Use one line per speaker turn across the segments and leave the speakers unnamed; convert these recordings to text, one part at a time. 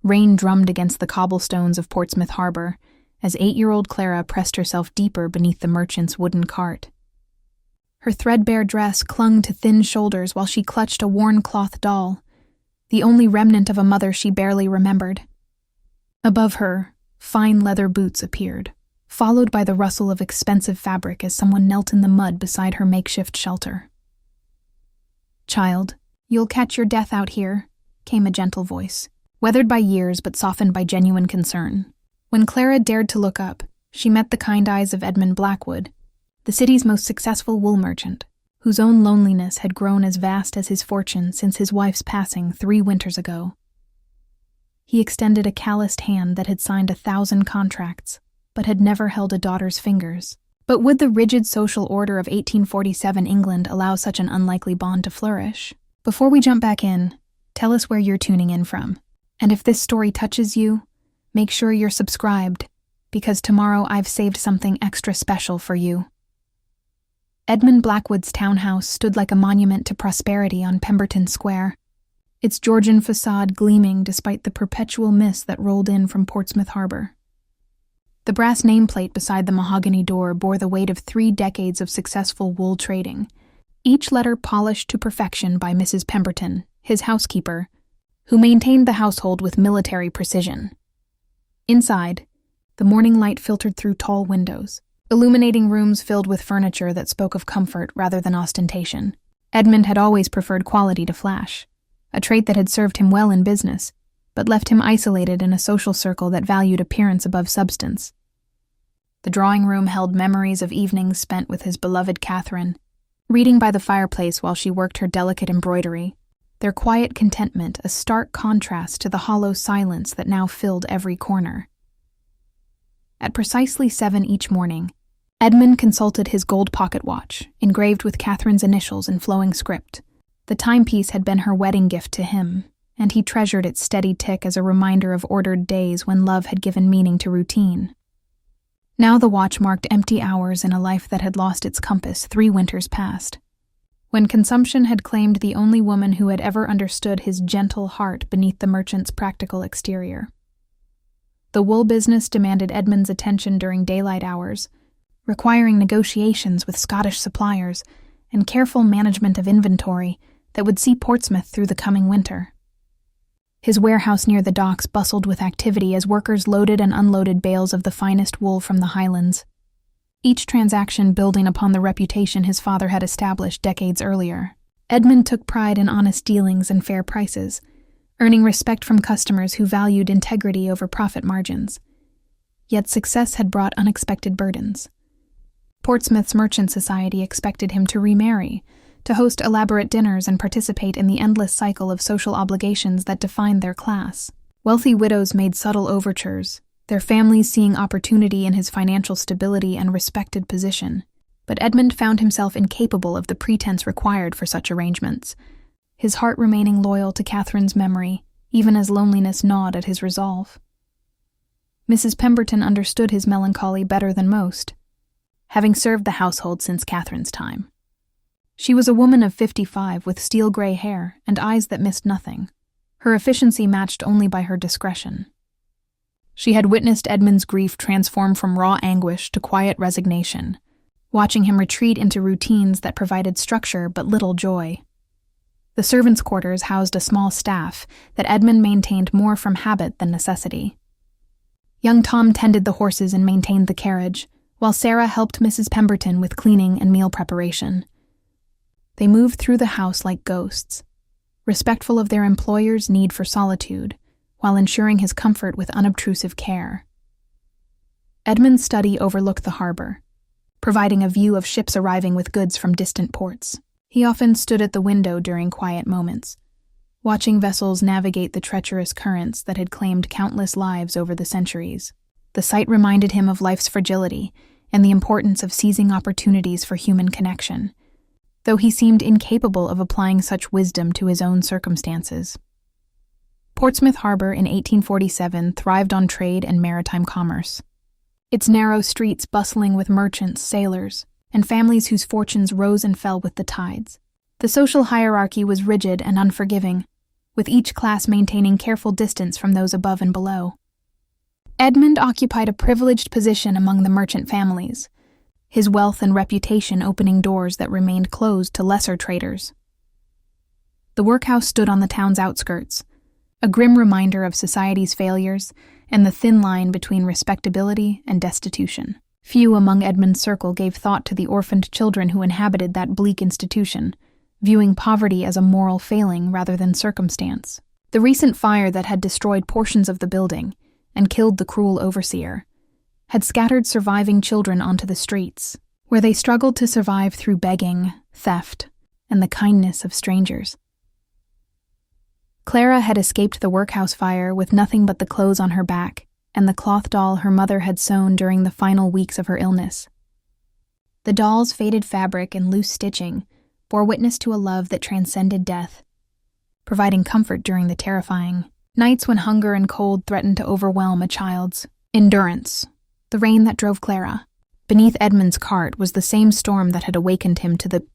Rain drummed against the cobblestones of Portsmouth Harbor as 8-year-old Clara pressed herself deeper beneath the merchant's wooden cart. Her threadbare dress clung to thin shoulders while she clutched a worn cloth doll, the only remnant of a mother she barely remembered. Above her, fine leather boots appeared, followed by the rustle of expensive fabric as someone knelt in the mud beside her makeshift shelter. "Child, you'll catch your death out here," came a gentle voice, weathered by years but softened by genuine concern. When Clara dared to look up, she met the kind eyes of Edmund Blackwood, the city's most successful wool merchant, whose own loneliness had grown as vast as his fortune since his wife's passing 3 winters ago. He extended a calloused hand that had signed 1,000 contracts, but had never held a daughter's fingers. But would the rigid social order of 1847 England allow such an unlikely bond to flourish? Before we jump back in, tell us where you're tuning in from. And if this story touches you, make sure you're subscribed, because tomorrow I've saved something extra special for you. Edmund Blackwood's townhouse stood like a monument to prosperity on Pemberton Square, its Georgian facade gleaming despite the perpetual mist that rolled in from Portsmouth Harbor. The brass nameplate beside the mahogany door bore the weight of 3 decades of successful wool trading, each letter polished to perfection by Mrs. Pemberton, his housekeeper, who maintained the household with military precision. Inside, the morning light filtered through tall windows, illuminating rooms filled with furniture that spoke of comfort rather than ostentation. Edmund had always preferred quality to flash, a trait that had served him well in business, but left him isolated in a social circle that valued appearance above substance. The drawing room held memories of evenings spent with his beloved Catherine, reading by the fireplace while she worked her delicate embroidery, their quiet contentment a stark contrast to the hollow silence that now filled every corner. At precisely 7 each morning, Edmund consulted his gold pocket watch, engraved with Catherine's initials in flowing script. The timepiece had been her wedding gift to him, and he treasured its steady tick as a reminder of ordered days when love had given meaning to routine. Now the watch marked empty hours in a life that had lost its compass 3 winters past, when consumption had claimed the only woman who had ever understood his gentle heart beneath the merchant's practical exterior. The wool business demanded Edmund's attention during daylight hours, requiring negotiations with Scottish suppliers and careful management of inventory that would see Portsmouth through the coming winter. His warehouse near the docks bustled with activity as workers loaded and unloaded bales of the finest wool from the Highlands, each transaction building upon the reputation his father had established decades earlier. Edmund took pride in honest dealings and fair prices, earning respect from customers who valued integrity over profit margins. Yet success had brought unexpected burdens. Portsmouth's merchant society expected him to remarry, to host elaborate dinners and participate in the endless cycle of social obligations that defined their class. Wealthy widows made subtle overtures, their families seeing opportunity in his financial stability and respected position. But Edmund found himself incapable of the pretense required for such arrangements, his heart remaining loyal to Catherine's memory, even as loneliness gnawed at his resolve. Mrs. Pemberton understood his melancholy better than most, having served the household since Catherine's time. She was a woman of 55 with steel-gray hair and eyes that missed nothing, her efficiency matched only by her discretion. She had witnessed Edmund's grief transform from raw anguish to quiet resignation, watching him retreat into routines that provided structure but little joy. The servants' quarters housed a small staff that Edmund maintained more from habit than necessity. Young Tom tended the horses and maintained the carriage, while Sarah helped Mrs. Pemberton with cleaning and meal preparation. They moved through the house like ghosts, respectful of their employer's need for solitude, while ensuring his comfort with unobtrusive care. Edmund's study overlooked the harbor, providing a view of ships arriving with goods from distant ports. He often stood at the window during quiet moments, watching vessels navigate the treacherous currents that had claimed countless lives over the centuries. The sight reminded him of life's fragility and the importance of seizing opportunities for human connection, though he seemed incapable of applying such wisdom to his own circumstances. Portsmouth Harbor in 1847 thrived on trade and maritime commerce, its narrow streets bustling with merchants, sailors, and families whose fortunes rose and fell with the tides. The social hierarchy was rigid and unforgiving, with each class maintaining careful distance from those above and below. Edmund occupied a privileged position among the merchant families, his wealth and reputation opening doors that remained closed to lesser traders. The workhouse stood on the town's outskirts, a grim reminder of society's failures and the thin line between respectability and destitution. Few among Edmund's circle gave thought to the orphaned children who inhabited that bleak institution, viewing poverty as a moral failing rather than circumstance. The recent fire that had destroyed portions of the building and killed the cruel overseer had scattered surviving children onto the streets, where they struggled to survive through begging, theft, and the kindness of strangers. Clara had escaped the workhouse fire with nothing but the clothes on her back and the cloth doll her mother had sewn during the final weeks of her illness. The doll's faded fabric and loose stitching bore witness to a love that transcended death, providing comfort during the terrifying nights when hunger and cold threatened to overwhelm a child's endurance. The rain that drove Clara beneath Edmund's cart was the same storm that had awakened him to the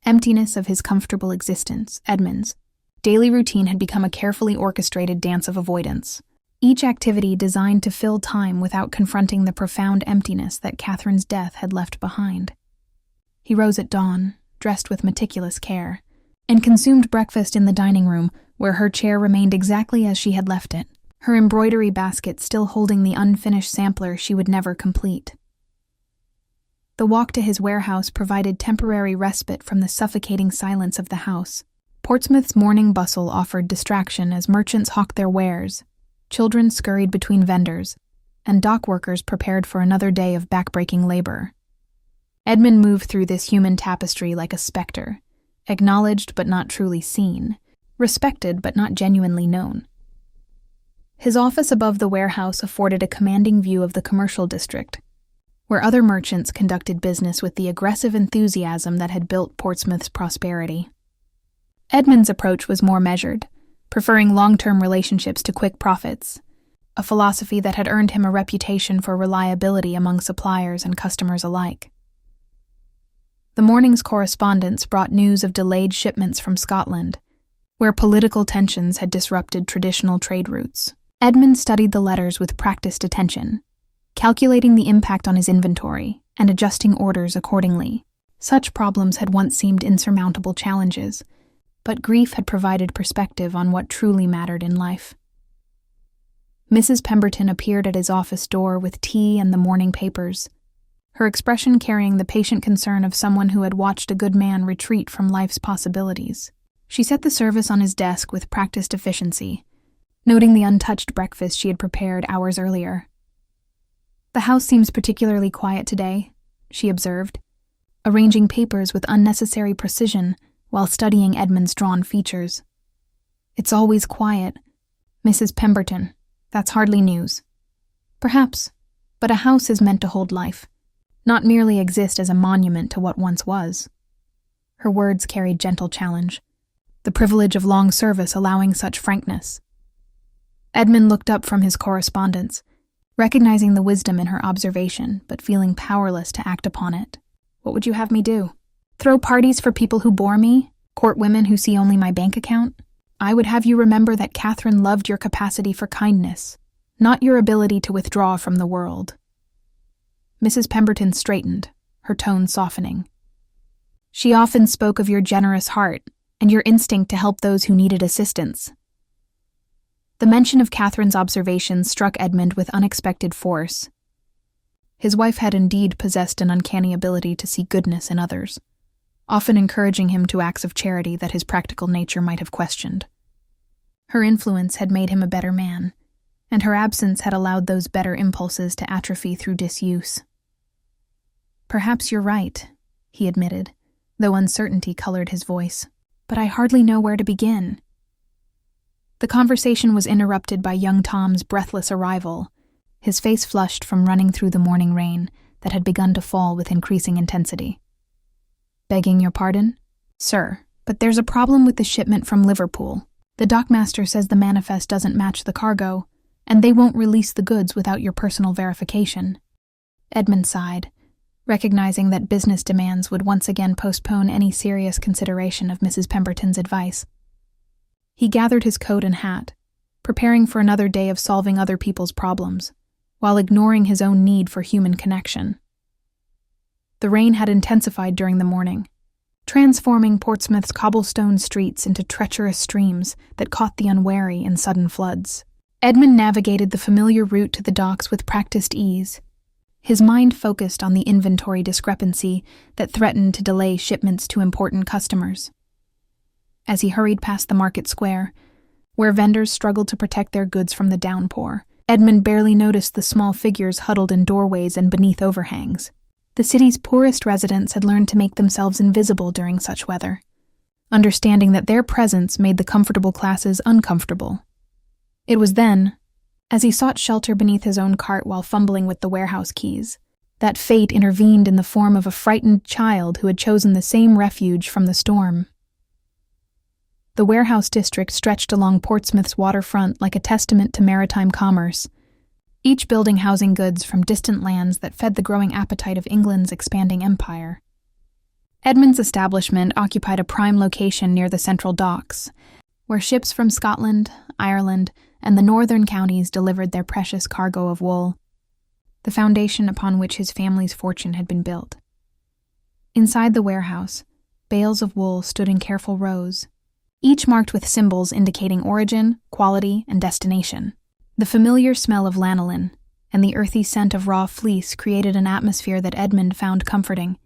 emptiness of his comfortable existence. Edmund's daily routine had become a carefully orchestrated dance of avoidance, each activity designed to fill time without confronting the profound emptiness that Catherine's death had left behind. He rose at dawn, dressed with meticulous care, and consumed breakfast in the dining room, where her chair remained exactly as she had left it, her embroidery basket still holding the unfinished sampler she would never complete. The walk to his warehouse provided temporary respite from the suffocating silence of the house. Portsmouth's morning bustle offered distraction as merchants hawked their wares, children scurried between vendors, and dock workers prepared for another day of backbreaking labor. Edmund moved through this human tapestry like a specter, acknowledged but not truly seen, respected but not genuinely known. His office above the warehouse afforded a commanding view of the commercial district, where other merchants conducted business with the aggressive enthusiasm that had built Portsmouth's prosperity. Edmund's approach was more measured, preferring long-term relationships to quick profits, a philosophy that had earned him a reputation for reliability among suppliers and customers alike. The morning's correspondence brought news of delayed shipments from Scotland, where political tensions had disrupted traditional trade routes. Edmund studied the letters with practiced attention, calculating the impact on his inventory and adjusting orders accordingly. Such problems had once seemed insurmountable challenges, but grief had provided perspective on what truly mattered in life. Mrs. Pemberton appeared at his office door with tea and the morning papers, her expression carrying the patient concern of someone who had watched a good man retreat from life's possibilities. She set the service on his desk with practiced efficiency, noting the untouched breakfast she had prepared hours earlier. "The house seems particularly quiet today," she observed, arranging papers with unnecessary precision while studying Edmund's drawn features. "It's always quiet, Mrs. Pemberton. That's hardly news." "Perhaps, but a house is meant to hold life, not merely exist as a monument to what once was." Her words carried gentle challenge, the privilege of long service allowing such frankness. Edmund looked up from his correspondence, recognizing the wisdom in her observation, but feeling powerless to act upon it. "What would you have me do? Throw parties for people who bore me? Court women who see only my bank account? I would have you remember that Catherine loved your capacity for kindness, not your ability to withdraw from the world." Mrs. Pemberton straightened, her tone softening. "She often spoke of your generous heart and your instinct to help those who needed assistance." The mention of Catherine's observations struck Edmund with unexpected force. His wife had indeed possessed an uncanny ability to see goodness in others, often encouraging him to acts of charity that his practical nature might have questioned. Her influence had made him a better man, and her absence had allowed those better impulses to atrophy through disuse. "Perhaps you're right," he admitted, though uncertainty colored his voice. "But I hardly know where to begin." The conversation was interrupted by young Tom's breathless arrival, his face flushed from running through the morning rain that had begun to fall with increasing intensity. "Begging your pardon, sir, but there's a problem with the shipment from Liverpool. The dockmaster says the manifest doesn't match the cargo, and they won't release the goods without your personal verification." Edmund sighed, recognizing that business demands would once again postpone any serious consideration of Mrs. Pemberton's advice. He gathered his coat and hat, preparing for another day of solving other people's problems, while ignoring his own need for human connection. The rain had intensified during the morning, transforming Portsmouth's cobblestone streets into treacherous streams that caught the unwary in sudden floods. Edmund navigated the familiar route to the docks with practiced ease, his mind focused on the inventory discrepancy that threatened to delay shipments to important customers. As he hurried past the market square, where vendors struggled to protect their goods from the downpour, Edmund barely noticed the small figures huddled in doorways and beneath overhangs. The city's poorest residents had learned to make themselves invisible during such weather, understanding that their presence made the comfortable classes uncomfortable. It was then, as he sought shelter beneath his own cart while fumbling with the warehouse keys, that fate intervened in the form of a frightened child who had chosen the same refuge from the storm. The warehouse district stretched along Portsmouth's waterfront like a testament to maritime commerce, each building housing goods from distant lands that fed the growing appetite of England's expanding empire. Edmund's establishment occupied a prime location near the central docks, where ships from Scotland, Ireland, and the northern counties delivered their precious cargo of wool, the foundation upon which his family's fortune had been built. Inside the warehouse, bales of wool stood in careful rows, each marked with symbols indicating origin, quality, and destination. The familiar smell of lanolin and the earthy scent of raw fleece created an atmosphere that Edmund found comforting,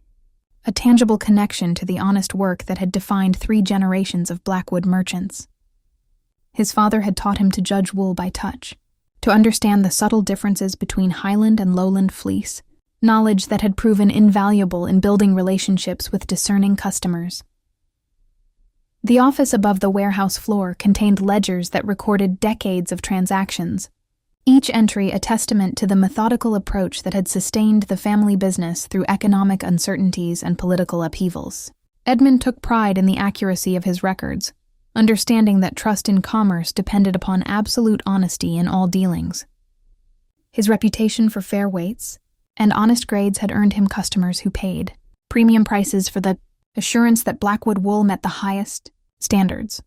a tangible connection to the honest work that had defined 3 generations of Blackwood merchants. His father had taught him to judge wool by touch, to understand the subtle differences between Highland and Lowland fleece, knowledge that had proven invaluable in building relationships with discerning customers. The office above the warehouse floor contained ledgers that recorded decades of transactions, each entry a testament to the methodical approach that had sustained the family business through economic uncertainties and political upheavals. Edmund took pride in the accuracy of his records, understanding that trust in commerce depended upon absolute honesty in all dealings. His reputation for fair weights and honest grades had earned him customers who paid premium prices for the assurance that Blackwood wool met the highest standards.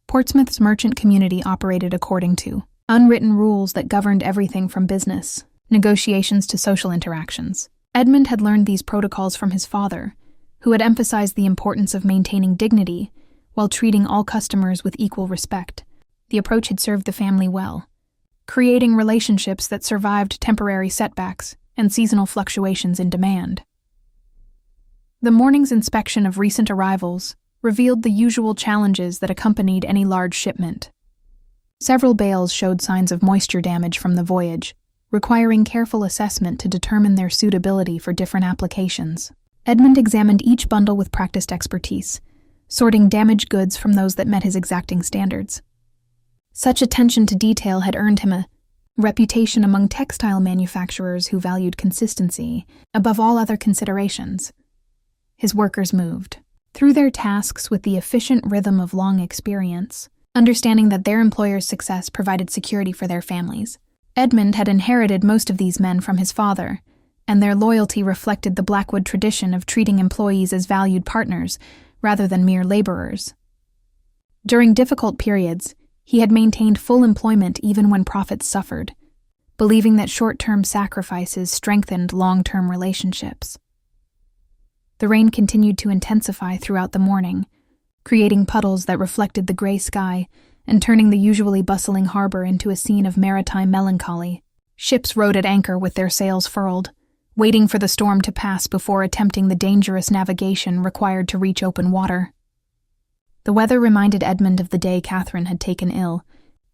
Portsmouth's merchant community operated according to unwritten rules that governed everything from business, negotiations to social interactions. Edmund had learned these protocols from his father, who had emphasized the importance of maintaining dignity while treating all customers with equal respect. The approach had served the family well, creating relationships that survived temporary setbacks and seasonal fluctuations in demand. The morning's inspection of recent arrivals revealed the usual challenges that accompanied any large shipment. Several bales showed signs of moisture damage from the voyage, requiring careful assessment to determine their suitability for different applications. Edmund examined each bundle with practiced expertise, sorting damaged goods from those that met his exacting standards. Such attention to detail had earned him a reputation among textile manufacturers who valued consistency above all other considerations. His workers moved through their tasks with the efficient rhythm of long experience, understanding that their employer's success provided security for their families. Edmund had inherited most of these men from his father, and their loyalty reflected the Blackwood tradition of treating employees as valued partners rather than mere laborers. During difficult periods, he had maintained full employment even when profits suffered, believing that short-term sacrifices strengthened long-term relationships. The rain continued to intensify throughout the morning, creating puddles that reflected the gray sky and turning the usually bustling harbor into a scene of maritime melancholy. Ships rode at anchor with their sails furled, waiting for the storm to pass before attempting the dangerous navigation required to reach open water. The weather reminded Edmund of the day Catherine had taken ill,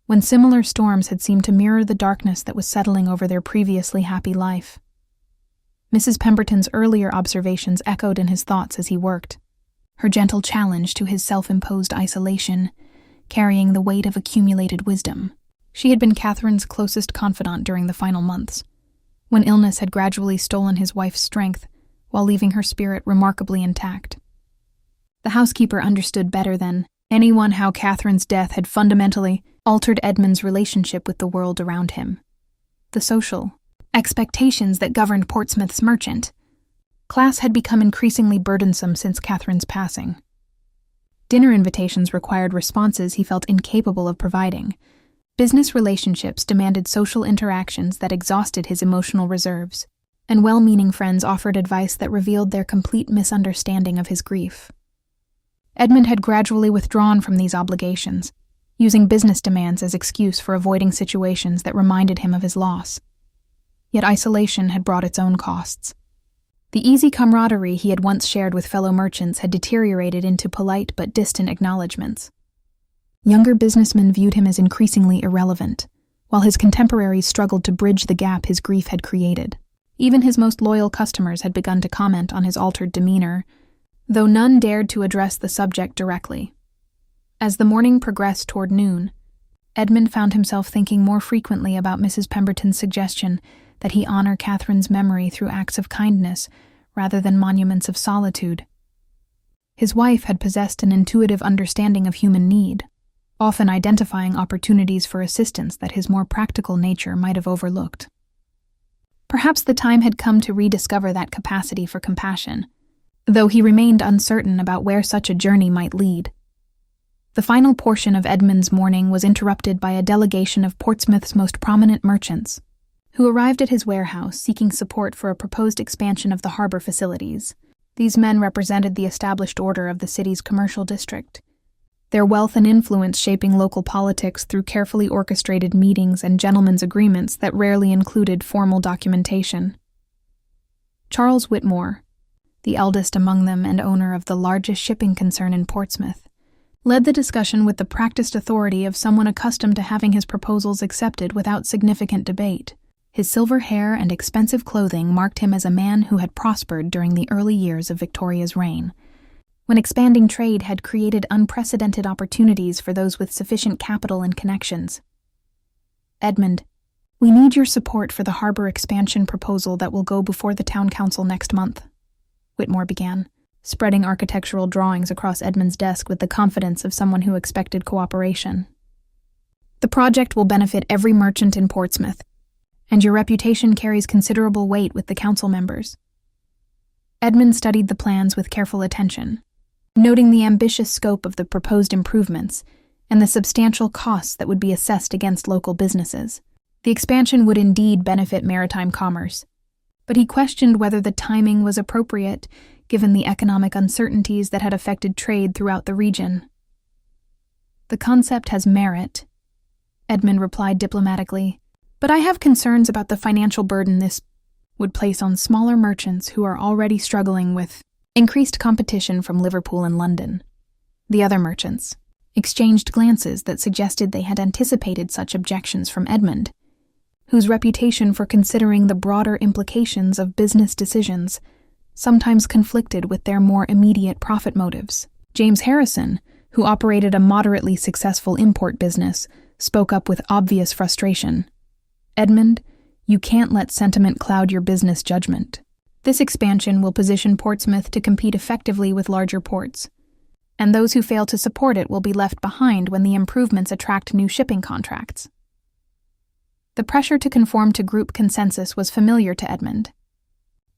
when similar storms had seemed to mirror the darkness that was settling over their previously happy life. Mrs. Pemberton's earlier observations echoed in his thoughts as he worked, her gentle challenge to his self-imposed isolation, carrying the weight of accumulated wisdom. She had been Catherine's closest confidant during the final months, when illness had gradually stolen his wife's strength while leaving her spirit remarkably intact. The housekeeper understood better than anyone how Catherine's death had fundamentally altered Edmund's relationship with the world around him. The social expectations that governed Portsmouth's merchant class had become increasingly burdensome since Catherine's passing. Dinner invitations required responses he felt incapable of providing. Business relationships demanded social interactions that exhausted his emotional reserves, and well-meaning friends offered advice that revealed their complete misunderstanding of his grief. Edmund had gradually withdrawn from these obligations, using business demands as excuse for avoiding situations that reminded him of his loss. Yet isolation had brought its own costs. The easy camaraderie he had once shared with fellow merchants had deteriorated into polite but distant acknowledgments. Younger businessmen viewed him as increasingly irrelevant, while his contemporaries struggled to bridge the gap his grief had created. Even his most loyal customers had begun to comment on his altered demeanor, though none dared to address the subject directly. As the morning progressed toward noon, Edmund found himself thinking more frequently about Mrs. Pemberton's suggestion that he honor Catherine's memory through acts of kindness rather than monuments of solitude. His wife had possessed an intuitive understanding of human need, often identifying opportunities for assistance that his more practical nature might have overlooked. Perhaps the time had come to rediscover that capacity for compassion, though he remained uncertain about where such a journey might lead. The final portion of Edmund's morning was interrupted by a delegation of Portsmouth's most prominent merchants, who arrived at his warehouse seeking support for a proposed expansion of the harbor facilities. These men represented the established order of the city's commercial district, their wealth and influence shaping local politics through carefully orchestrated meetings and gentlemen's agreements that rarely included formal documentation. Charles Whitmore, the eldest among them and owner of the largest shipping concern in Portsmouth, led the discussion with the practiced authority of someone accustomed to having his proposals accepted without significant debate. His silver hair and expensive clothing marked him as a man who had prospered during the early years of Victoria's reign, when expanding trade had created unprecedented opportunities for those with sufficient capital and connections. "Edmund, we need your support for the harbor expansion proposal that will go before the town council next month," Whitmore began, spreading architectural drawings across Edmund's desk with the confidence of someone who expected cooperation. "The project will benefit every merchant in Portsmouth, and your reputation carries considerable weight with the council members." Edmund studied the plans with careful attention, noting the ambitious scope of the proposed improvements and the substantial costs that would be assessed against local businesses. The expansion would indeed benefit maritime commerce, but he questioned whether the timing was appropriate given the economic uncertainties that had affected trade throughout the region. "The concept has merit," Edmund replied diplomatically, "but I have concerns about the financial burden this would place on smaller merchants who are already struggling with increased competition from Liverpool and London." The other merchants exchanged glances that suggested they had anticipated such objections from Edmund, whose reputation for considering the broader implications of business decisions sometimes conflicted with their more immediate profit motives. James Harrison, who operated a moderately successful import business, spoke up with obvious frustration. "Edmund, you can't let sentiment cloud your business judgment. This expansion will position Portsmouth to compete effectively with larger ports, and those who fail to support it will be left behind when the improvements attract new shipping contracts." The pressure to conform to group consensus was familiar to Edmund,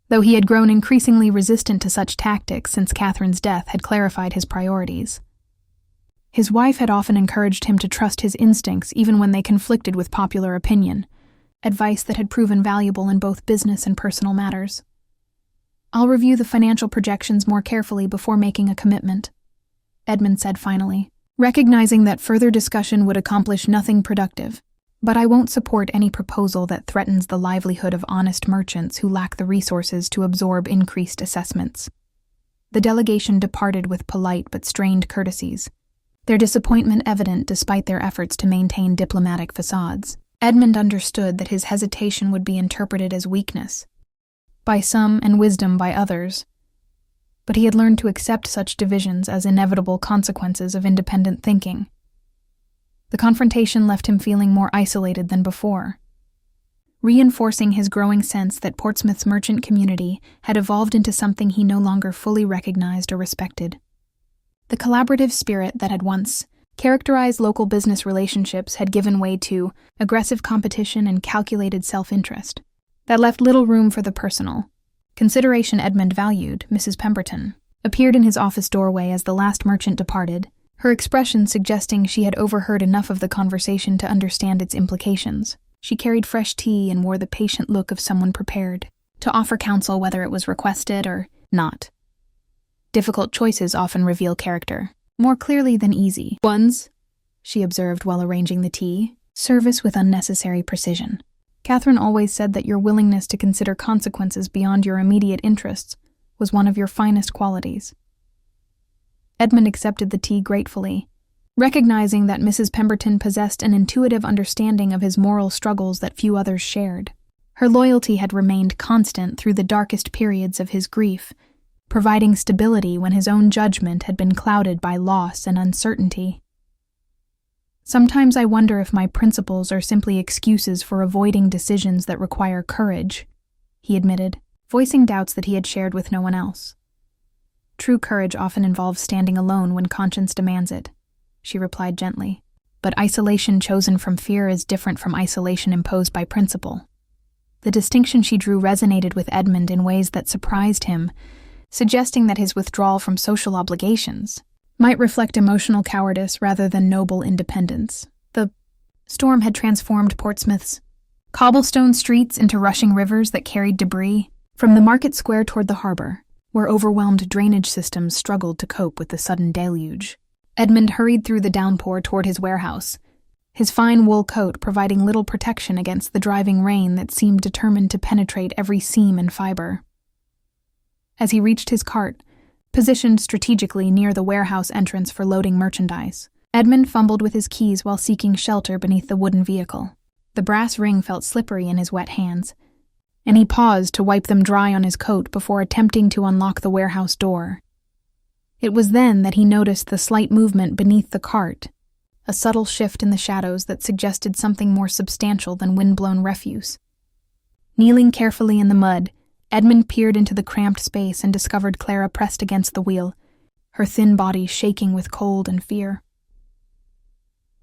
though he had grown increasingly resistant to such tactics since Catherine's death had clarified his priorities. His wife had often encouraged him to trust his instincts even when they conflicted with popular opinion, advice that had proven valuable in both business and personal matters. "I'll review the financial projections more carefully before making a commitment," Edmund said finally, recognizing that further discussion would accomplish nothing productive. "But I won't support any proposal that threatens the livelihood of honest merchants who lack the resources to absorb increased assessments." The delegation departed with polite but strained courtesies, their disappointment evident despite their efforts to maintain diplomatic facades. Edmund understood that his hesitation would be interpreted as weakness by some and wisdom by others, but he had learned to accept such divisions as inevitable consequences of independent thinking. The confrontation left him feeling more isolated than before, reinforcing his growing sense that Portsmouth's merchant community had evolved into something he no longer fully recognized or respected. The collaborative spirit that had once characterized local business relationships had given way to aggressive competition and calculated self-interest that left little room for the personal. Consideration Edmund valued, Mrs. Pemberton, appeared in his office doorway as the last merchant departed, her expression suggesting she had overheard enough of the conversation to understand its implications. She carried fresh tea and wore the patient look of someone prepared to offer counsel whether it was requested or not. Difficult choices often reveal character, more clearly than easy ones, she observed while arranging the tea, service with unnecessary precision. Catherine always said that your willingness to consider consequences beyond your immediate interests was one of your finest qualities. Edmund accepted the tea gratefully, recognizing that Mrs. Pemberton possessed an intuitive understanding of his moral struggles that few others shared. Her loyalty had remained constant through the darkest periods of his grief, providing stability when his own judgment had been clouded by loss and uncertainty. Sometimes I wonder if my principles are simply excuses for avoiding decisions that require courage, he admitted, voicing doubts that he had shared with no one else. True courage often involves standing alone when conscience demands it, she replied gently. But isolation chosen from fear is different from isolation imposed by principle. The distinction she drew resonated with Edmund in ways that surprised him, suggesting that his withdrawal from social obligations might reflect emotional cowardice rather than noble independence. The storm had transformed Portsmouth's cobblestone streets into rushing rivers that carried debris from the market square toward the harbor, where overwhelmed drainage systems struggled to cope with the sudden deluge. Edmund hurried through the downpour toward his warehouse, his fine wool coat providing little protection against the driving rain that seemed determined to penetrate every seam and fiber. As he reached his cart, positioned strategically near the warehouse entrance for loading merchandise, Edmund fumbled with his keys while seeking shelter beneath the wooden vehicle. The brass ring felt slippery in his wet hands, and he paused to wipe them dry on his coat before attempting to unlock the warehouse door. It was then that he noticed the slight movement beneath the cart, a subtle shift in the shadows that suggested something more substantial than wind-blown refuse. Kneeling carefully in the mud, Edmund peered into the cramped space and discovered Clara pressed against the wheel, her thin body shaking with cold and fear.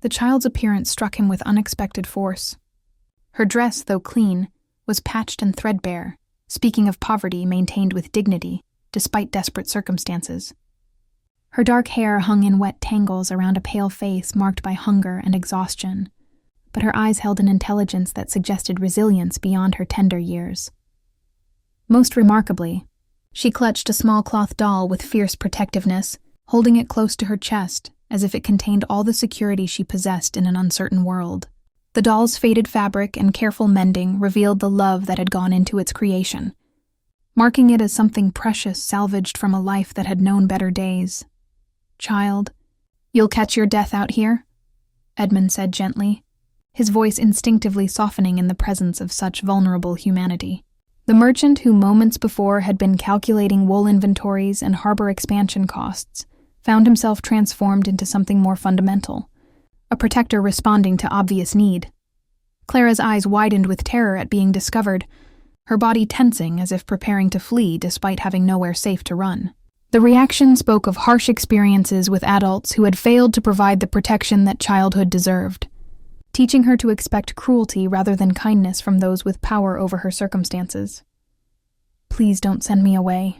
The child's appearance struck him with unexpected force. Her dress, though clean, was patched and threadbare, speaking of poverty maintained with dignity, despite desperate circumstances. Her dark hair hung in wet tangles around a pale face marked by hunger and exhaustion, but her eyes held an intelligence that suggested resilience beyond her tender years. Most remarkably, she clutched a small cloth doll with fierce protectiveness, holding it close to her chest, as if it contained all the security she possessed in an uncertain world. The doll's faded fabric and careful mending revealed the love that had gone into its creation, marking it as something precious salvaged from a life that had known better days. "Child, you'll catch your death out here?" Edmund said gently, his voice instinctively softening in the presence of such vulnerable humanity. The merchant who moments before had been calculating wool inventories and harbor expansion costs found himself transformed into something more fundamental, a protector responding to obvious need. Clara's eyes widened with terror at being discovered, her body tensing as if preparing to flee despite having nowhere safe to run. The reaction spoke of harsh experiences with adults who had failed to provide the protection that childhood deserved, teaching her to expect cruelty rather than kindness from those with power over her circumstances. "Please don't send me away,"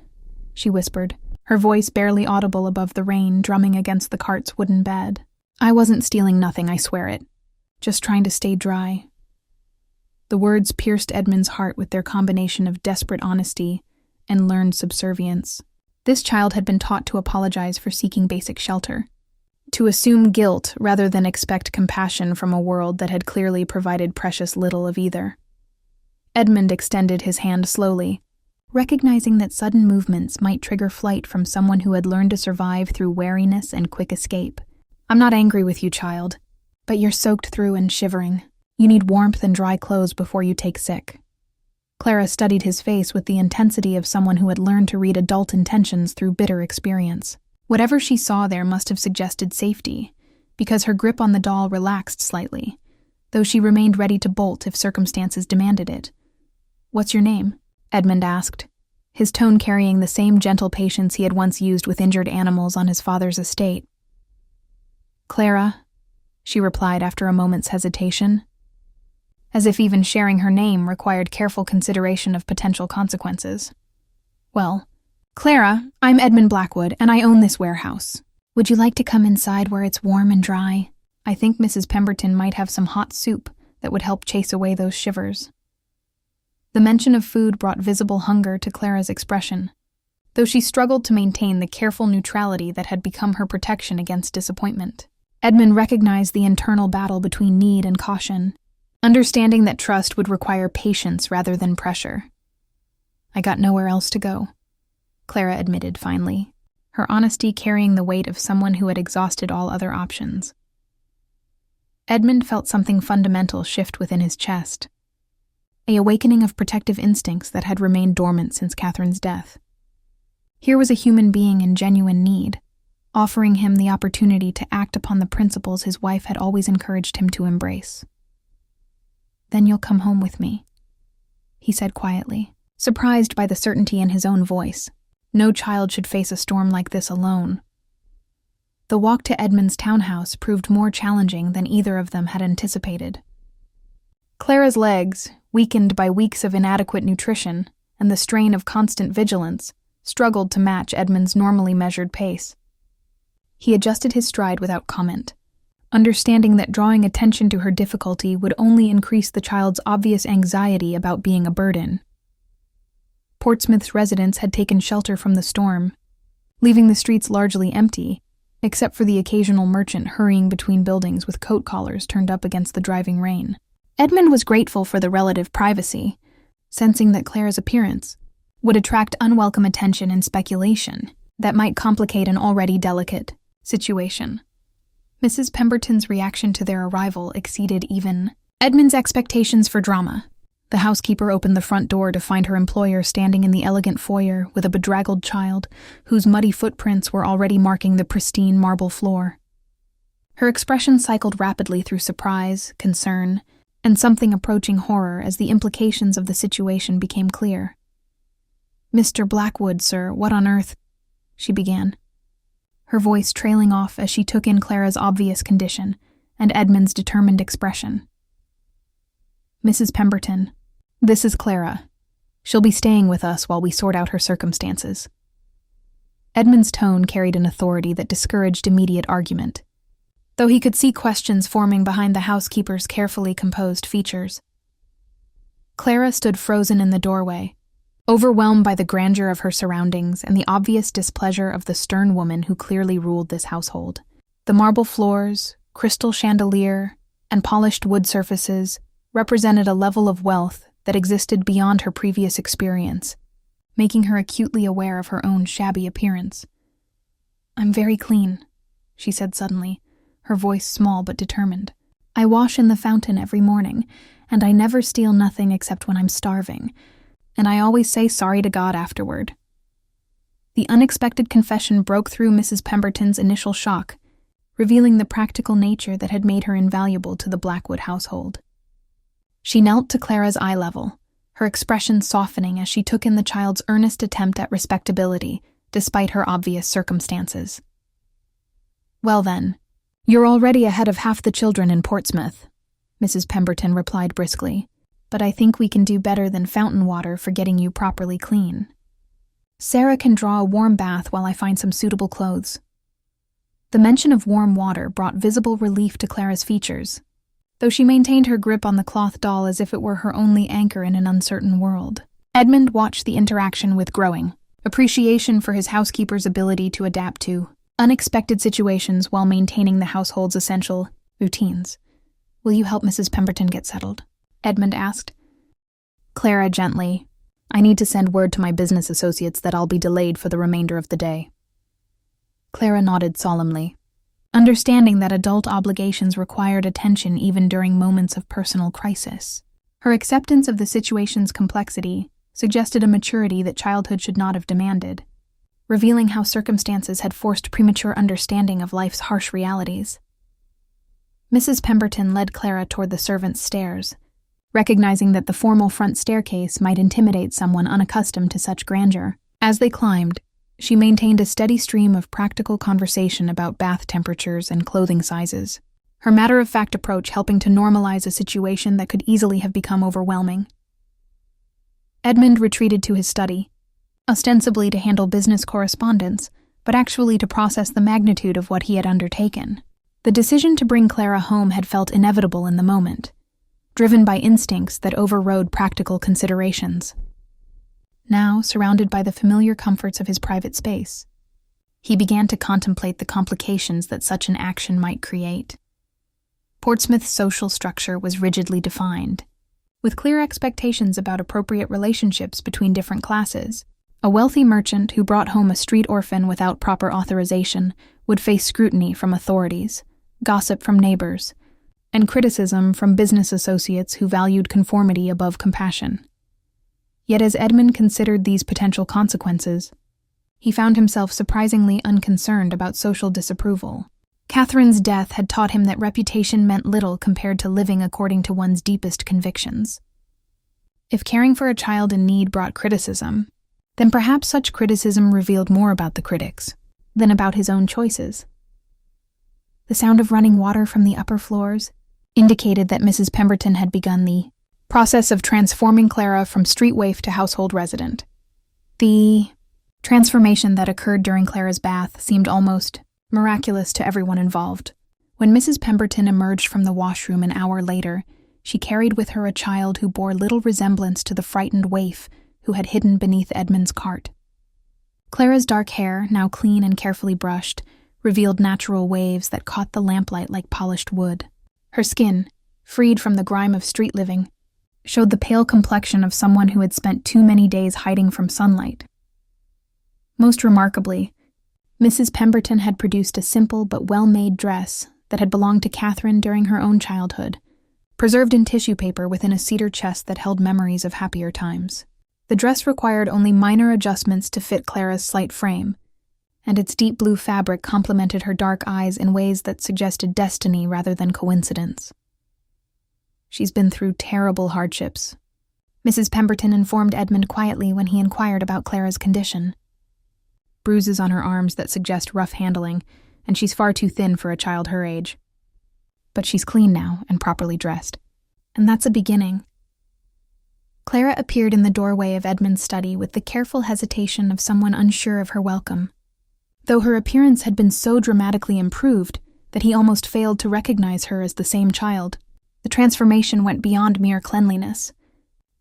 she whispered, her voice barely audible above the rain drumming against the cart's wooden bed. "I wasn't stealing nothing, I swear it. Just trying to stay dry." The words pierced Edmund's heart with their combination of desperate honesty and learned subservience. This child had been taught to apologize for seeking basic shelter, to assume guilt rather than expect compassion from a world that had clearly provided precious little of either. Edmund extended his hand slowly, recognizing that sudden movements might trigger flight from someone who had learned to survive through wariness and quick escape. "I'm not angry with you, child, but you're soaked through and shivering. You need warmth and dry clothes before you take sick." Clara studied his face with the intensity of someone who had learned to read adult intentions through bitter experience. Whatever she saw there must have suggested safety, because her grip on the doll relaxed slightly, though she remained ready to bolt if circumstances demanded it. "What's your name?" Edmund asked, his tone carrying the same gentle patience he had once used with injured animals on his father's estate. "Clara," she replied after a moment's hesitation, as if even sharing her name required careful consideration of potential consequences. "Well, Clara, I'm Edmund Blackwood, and I own this warehouse. Would you like to come inside where it's warm and dry? I think Mrs. Pemberton might have some hot soup that would help chase away those shivers. The mention of food brought visible hunger to Clara's expression, though she struggled to maintain the careful neutrality that had become her protection against disappointment. Edmund recognized the internal battle between need and caution, understanding that trust would require patience rather than pressure. I got nowhere else to go, Clara admitted finally, her honesty carrying the weight of someone who had exhausted all other options. Edmund felt something fundamental shift within his chest, an awakening of protective instincts that had remained dormant since Catherine's death. Here was a human being in genuine need, offering him the opportunity to act upon the principles his wife had always encouraged him to embrace. "Then you'll come home with me," he said quietly, surprised by the certainty in his own voice. No child should face a storm like this alone. The walk to Edmund's townhouse proved more challenging than either of them had anticipated. Clara's legs, weakened by weeks of inadequate nutrition and the strain of constant vigilance, struggled to match Edmund's normally measured pace. He adjusted his stride without comment, understanding that drawing attention to her difficulty would only increase the child's obvious anxiety about being a burden. Portsmouth's residents had taken shelter from the storm, leaving the streets largely empty, except for the occasional merchant hurrying between buildings with coat collars turned up against the driving rain. Edmund was grateful for the relative privacy, sensing that Clara's appearance would attract unwelcome attention and speculation that might complicate an already delicate situation. Mrs. Pemberton's reaction to their arrival exceeded even Edmund's expectations for drama. The housekeeper opened the front door to find her employer standing in the elegant foyer with a bedraggled child whose muddy footprints were already marking the pristine marble floor. Her expression cycled rapidly through surprise, concern, and something approaching horror as the implications of the situation became clear. "Mr. Blackwood, sir, what on earth?" she began, her voice trailing off as she took in Clara's obvious condition and Edmund's determined expression. "Mrs. Pemberton, this is Clara. She'll be staying with us while we sort out her circumstances." Edmund's tone carried an authority that discouraged immediate argument, though he could see questions forming behind the housekeeper's carefully composed features. Clara stood frozen in the doorway, overwhelmed by the grandeur of her surroundings and the obvious displeasure of the stern woman who clearly ruled this household. The marble floors, crystal chandelier, and polished wood surfaces represented a level of wealth that existed beyond her previous experience, making her acutely aware of her own shabby appearance. "I'm very clean," she said suddenly, her voice small but determined. "I wash in the fountain every morning, and I never steal nothing except when I'm starving, and I always say sorry to God afterward." The unexpected confession broke through Mrs. Pemberton's initial shock, revealing the practical nature that had made her invaluable to the Blackwood household. She knelt to Clara's eye level, her expression softening as she took in the child's earnest attempt at respectability, despite her obvious circumstances. "Well then, you're already ahead of half the children in Portsmouth," Mrs. Pemberton replied briskly, "but I think we can do better than fountain water for getting you properly clean. Sarah can draw a warm bath while I find some suitable clothes." The mention of warm water brought visible relief to Clara's features, though she maintained her grip on the cloth doll as if it were her only anchor in an uncertain world. Edmund watched the interaction with growing appreciation for his housekeeper's ability to adapt to unexpected situations while maintaining the household's essential routines. "Will you help Mrs. Pemberton get settled?" Edmund asked. Clara gently, "I need to send word to my business associates that I'll be delayed for the remainder of the day." Clara nodded solemnly, understanding that adult obligations required attention even during moments of personal crisis. Her acceptance of the situation's complexity suggested a maturity that childhood should not have demanded, revealing how circumstances had forced premature understanding of life's harsh realities. Mrs. Pemberton led Clara toward the servants' stairs, recognizing that the formal front staircase might intimidate someone unaccustomed to such grandeur. As they climbed, she maintained a steady stream of practical conversation about bath temperatures and clothing sizes, her matter-of-fact approach helping to normalize a situation that could easily have become overwhelming. Edmund retreated to his study, ostensibly to handle business correspondence, but actually to process the magnitude of what he had undertaken. The decision to bring Clara home had felt inevitable in the moment, driven by instincts that overrode practical considerations. Now, surrounded by the familiar comforts of his private space, he began to contemplate the complications that such an action might create. Portsmouth's social structure was rigidly defined, with clear expectations about appropriate relationships between different classes. A wealthy merchant who brought home a street orphan without proper authorization would face scrutiny from authorities, gossip from neighbors, and criticism from business associates who valued conformity above compassion. Yet as Edmund considered these potential consequences, he found himself surprisingly unconcerned about social disapproval. Catherine's death had taught him that reputation meant little compared to living according to one's deepest convictions. If caring for a child in need brought criticism, then perhaps such criticism revealed more about the critics than about his own choices. The sound of running water from the upper floors indicated that Mrs. Pemberton had begun the process of transforming Clara from street waif to household resident. The transformation that occurred during Clara's bath seemed almost miraculous to everyone involved. When Mrs. Pemberton emerged from the washroom an hour later, she carried with her a child who bore little resemblance to the frightened waif who had hidden beneath Edmund's cart. Clara's dark hair, now clean and carefully brushed, revealed natural waves that caught the lamplight like polished wood. Her skin, freed from the grime of street living, showed the pale complexion of someone who had spent too many days hiding from sunlight. Most remarkably, Mrs. Pemberton had produced a simple but well-made dress that had belonged to Catherine during her own childhood, preserved in tissue paper within a cedar chest that held memories of happier times. The dress required only minor adjustments to fit Clara's slight frame, and its deep blue fabric complemented her dark eyes in ways that suggested destiny rather than coincidence. "She's been through terrible hardships," Mrs. Pemberton informed Edmund quietly when he inquired about Clara's condition. "Bruises on her arms that suggest rough handling, and she's far too thin for a child her age. But she's clean now and properly dressed. And that's a beginning." Clara appeared in the doorway of Edmund's study with the careful hesitation of someone unsure of her welcome. Though her appearance had been so dramatically improved that he almost failed to recognize her as the same child, the transformation went beyond mere cleanliness.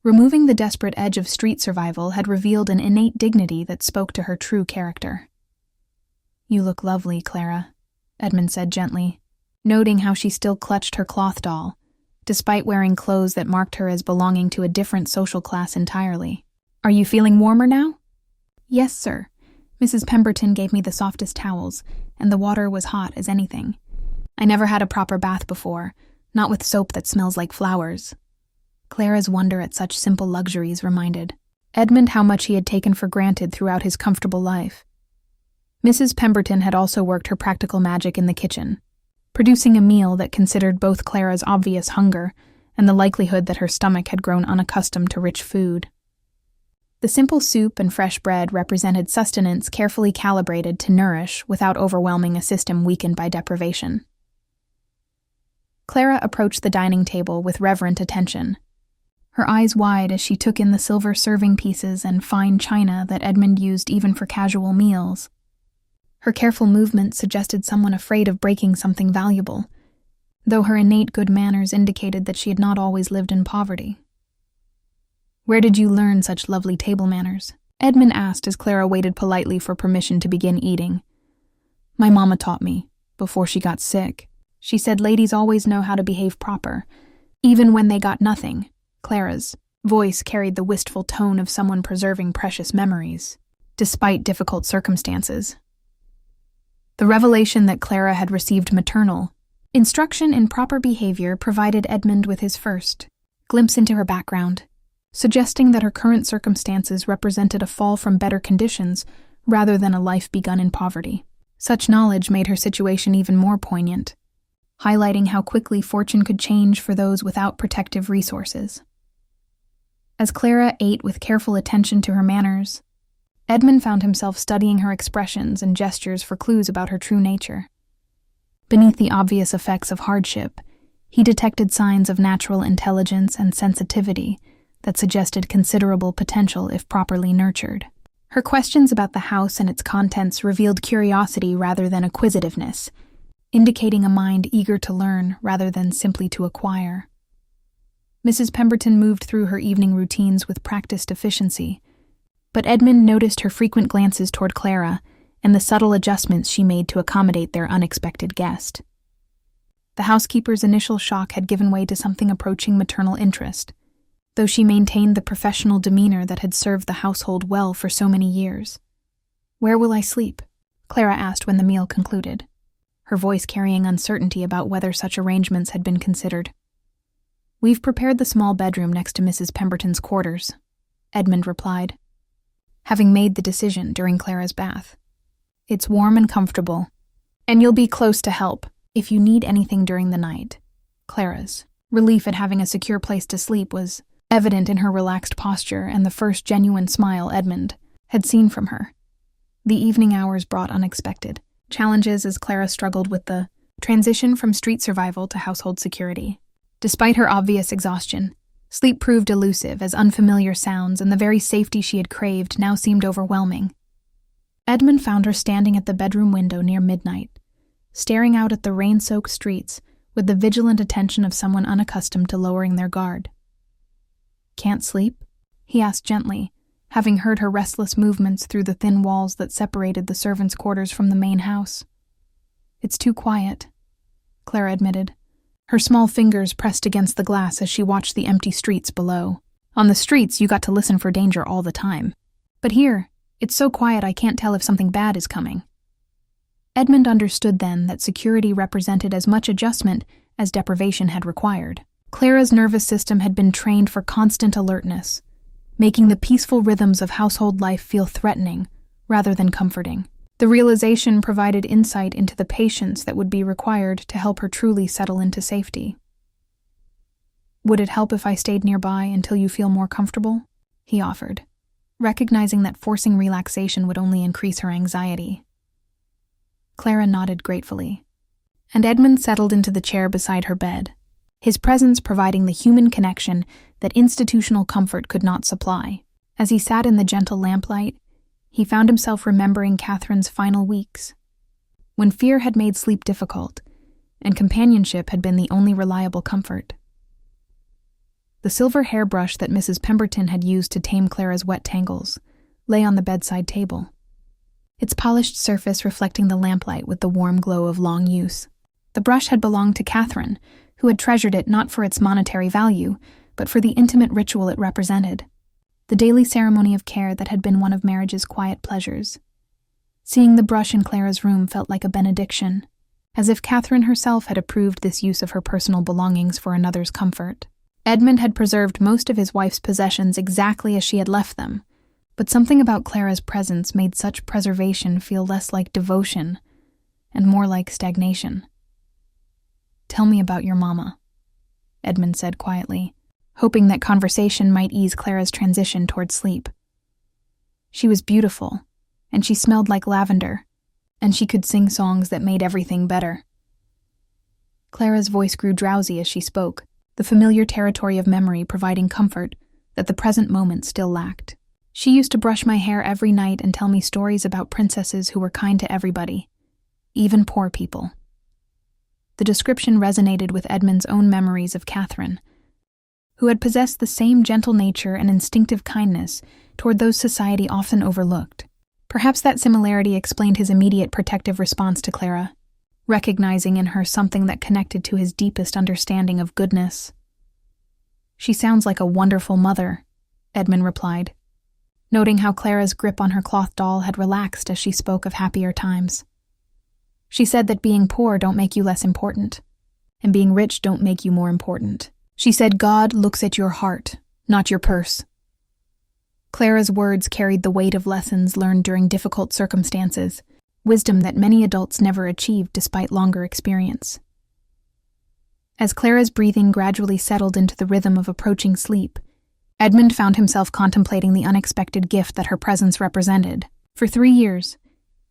Removing the desperate edge of street survival had revealed an innate dignity that spoke to her true character. "You look lovely, Clara," Edmund said gently, noting how she still clutched her cloth doll, despite wearing clothes that marked her as belonging to a different social class entirely. "Are you feeling warmer now?" "Yes, sir. Mrs. Pemberton gave me the softest towels, and the water was hot as anything. I never had a proper bath before, not with soap that smells like flowers." Clara's wonder at such simple luxuries reminded Edmund how much he had taken for granted throughout his comfortable life. Mrs. Pemberton had also worked her practical magic in the kitchen, producing a meal that considered both Clara's obvious hunger and the likelihood that her stomach had grown unaccustomed to rich food. The simple soup and fresh bread represented sustenance carefully calibrated to nourish without overwhelming a system weakened by deprivation. Clara approached the dining table with reverent attention, her eyes wide as she took in the silver serving pieces and fine china that Edmund used even for casual meals. Her careful movements suggested someone afraid of breaking something valuable, though her innate good manners indicated that she had not always lived in poverty. "Where did you learn such lovely table manners?" Edmund asked as Clara waited politely for permission to begin eating. "My mama taught me, before she got sick. She said ladies always know how to behave proper, even when they got nothing." Clara's voice carried the wistful tone of someone preserving precious memories, despite difficult circumstances. The revelation that Clara had received maternal instruction in proper behavior provided Edmund with his first glimpse into her background, suggesting that her current circumstances represented a fall from better conditions rather than a life begun in poverty. Such knowledge made her situation even more poignant, highlighting how quickly fortune could change for those without protective resources. As Clara ate with careful attention to her manners, Edmund found himself studying her expressions and gestures for clues about her true nature. Beneath the obvious effects of hardship, he detected signs of natural intelligence and sensitivity that suggested considerable potential if properly nurtured. Her questions about the house and its contents revealed curiosity rather than acquisitiveness, indicating a mind eager to learn rather than simply to acquire. Mrs. Pemberton moved through her evening routines with practiced efficiency, but Edmund noticed her frequent glances toward Clara and the subtle adjustments she made to accommodate their unexpected guest. The housekeeper's initial shock had given way to something approaching maternal interest, though she maintained the professional demeanor that had served the household well for so many years. "Where will I sleep?" Clara asked when the meal concluded, her voice carrying uncertainty about whether such arrangements had been considered. "We've prepared the small bedroom next to Mrs. Pemberton's quarters," Edmund replied, having made the decision during Clara's bath. "It's warm and comfortable, and you'll be close to help if you need anything during the night." Clara's relief at having a secure place to sleep was evident in her relaxed posture and the first genuine smile Edmund had seen from her. The evening hours brought unexpected challenges as Clara struggled with the transition from street survival to household security. Despite her obvious exhaustion, sleep proved elusive as unfamiliar sounds and the very safety she had craved now seemed overwhelming. Edmund found her standing at the bedroom window near midnight, staring out at the rain-soaked streets with the vigilant attention of someone unaccustomed to lowering their guard. "Can't sleep?" he asked gently, having heard her restless movements through the thin walls that separated the servants' quarters from the main house. "It's too quiet," Clara admitted. Her small fingers pressed against the glass as she watched the empty streets below. "On the streets, you got to listen for danger all the time. But here, it's so quiet I can't tell if something bad is coming." Edmund understood then that security represented as much adjustment as deprivation had required. Clara's nervous system had been trained for constant alertness, making the peaceful rhythms of household life feel threatening rather than comforting. The realization provided insight into the patience that would be required to help her truly settle into safety. "Would it help if I stayed nearby until you feel more comfortable?" he offered, recognizing that forcing relaxation would only increase her anxiety. Clara nodded gratefully, and Edmund settled into the chair beside her bed, his presence providing the human connection that institutional comfort could not supply. As he sat in the gentle lamplight, he found himself remembering Catherine's final weeks, when fear had made sleep difficult, and companionship had been the only reliable comfort. The silver hairbrush that Mrs. Pemberton had used to tame Clara's wet tangles lay on the bedside table, its polished surface reflecting the lamplight with the warm glow of long use. The brush had belonged to Catherine, who had treasured it not for its monetary value, but for the intimate ritual it represented, the daily ceremony of care that had been one of marriage's quiet pleasures. Seeing the brush in Clara's room felt like a benediction, as if Catherine herself had approved this use of her personal belongings for another's comfort. Edmund had preserved most of his wife's possessions exactly as she had left them, but something about Clara's presence made such preservation feel less like devotion and more like stagnation. "Tell me about your mama," Edmund said quietly, hoping that conversation might ease Clara's transition toward sleep. "She was beautiful, and she smelled like lavender, and she could sing songs that made everything better." Clara's voice grew drowsy as she spoke, the familiar territory of memory providing comfort that the present moment still lacked. "She used to brush my hair every night and tell me stories about princesses who were kind to everybody, even poor people." The description resonated with Edmund's own memories of Catherine, who had possessed the same gentle nature and instinctive kindness toward those society often overlooked. Perhaps that similarity explained his immediate protective response to Clara, recognizing in her something that connected to his deepest understanding of goodness. "She sounds like a wonderful mother," Edmund replied, noting how Clara's grip on her cloth doll had relaxed as she spoke of happier times. "She said that being poor don't make you less important, and being rich don't make you more important. She said God looks at your heart, not your purse." Clara's words carried the weight of lessons learned during difficult circumstances, wisdom that many adults never achieved despite longer experience. As Clara's breathing gradually settled into the rhythm of approaching sleep, Edmund found himself contemplating the unexpected gift that her presence represented. For 3 years,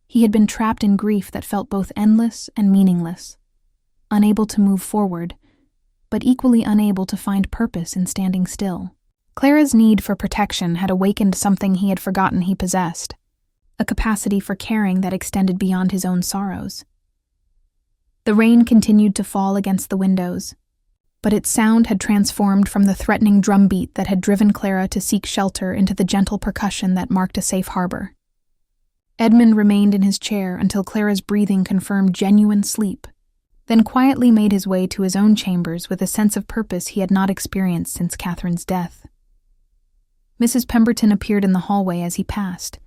he had been trapped in grief that felt both endless and meaningless, unable to move forward, but equally unable to find purpose in standing still. Clara's need for protection had awakened something he had forgotten he possessed, a capacity for caring that extended beyond his own sorrows. The rain continued to fall against the windows, but its sound had transformed from the threatening drumbeat that had driven Clara to seek shelter into the gentle percussion that marked a safe harbor. Edmund remained in his chair until Clara's breathing confirmed genuine sleep, then quietly made his way to his own chambers with a sense of purpose he had not experienced since Catherine's death. Mrs. Pemberton appeared in the hallway as he passed,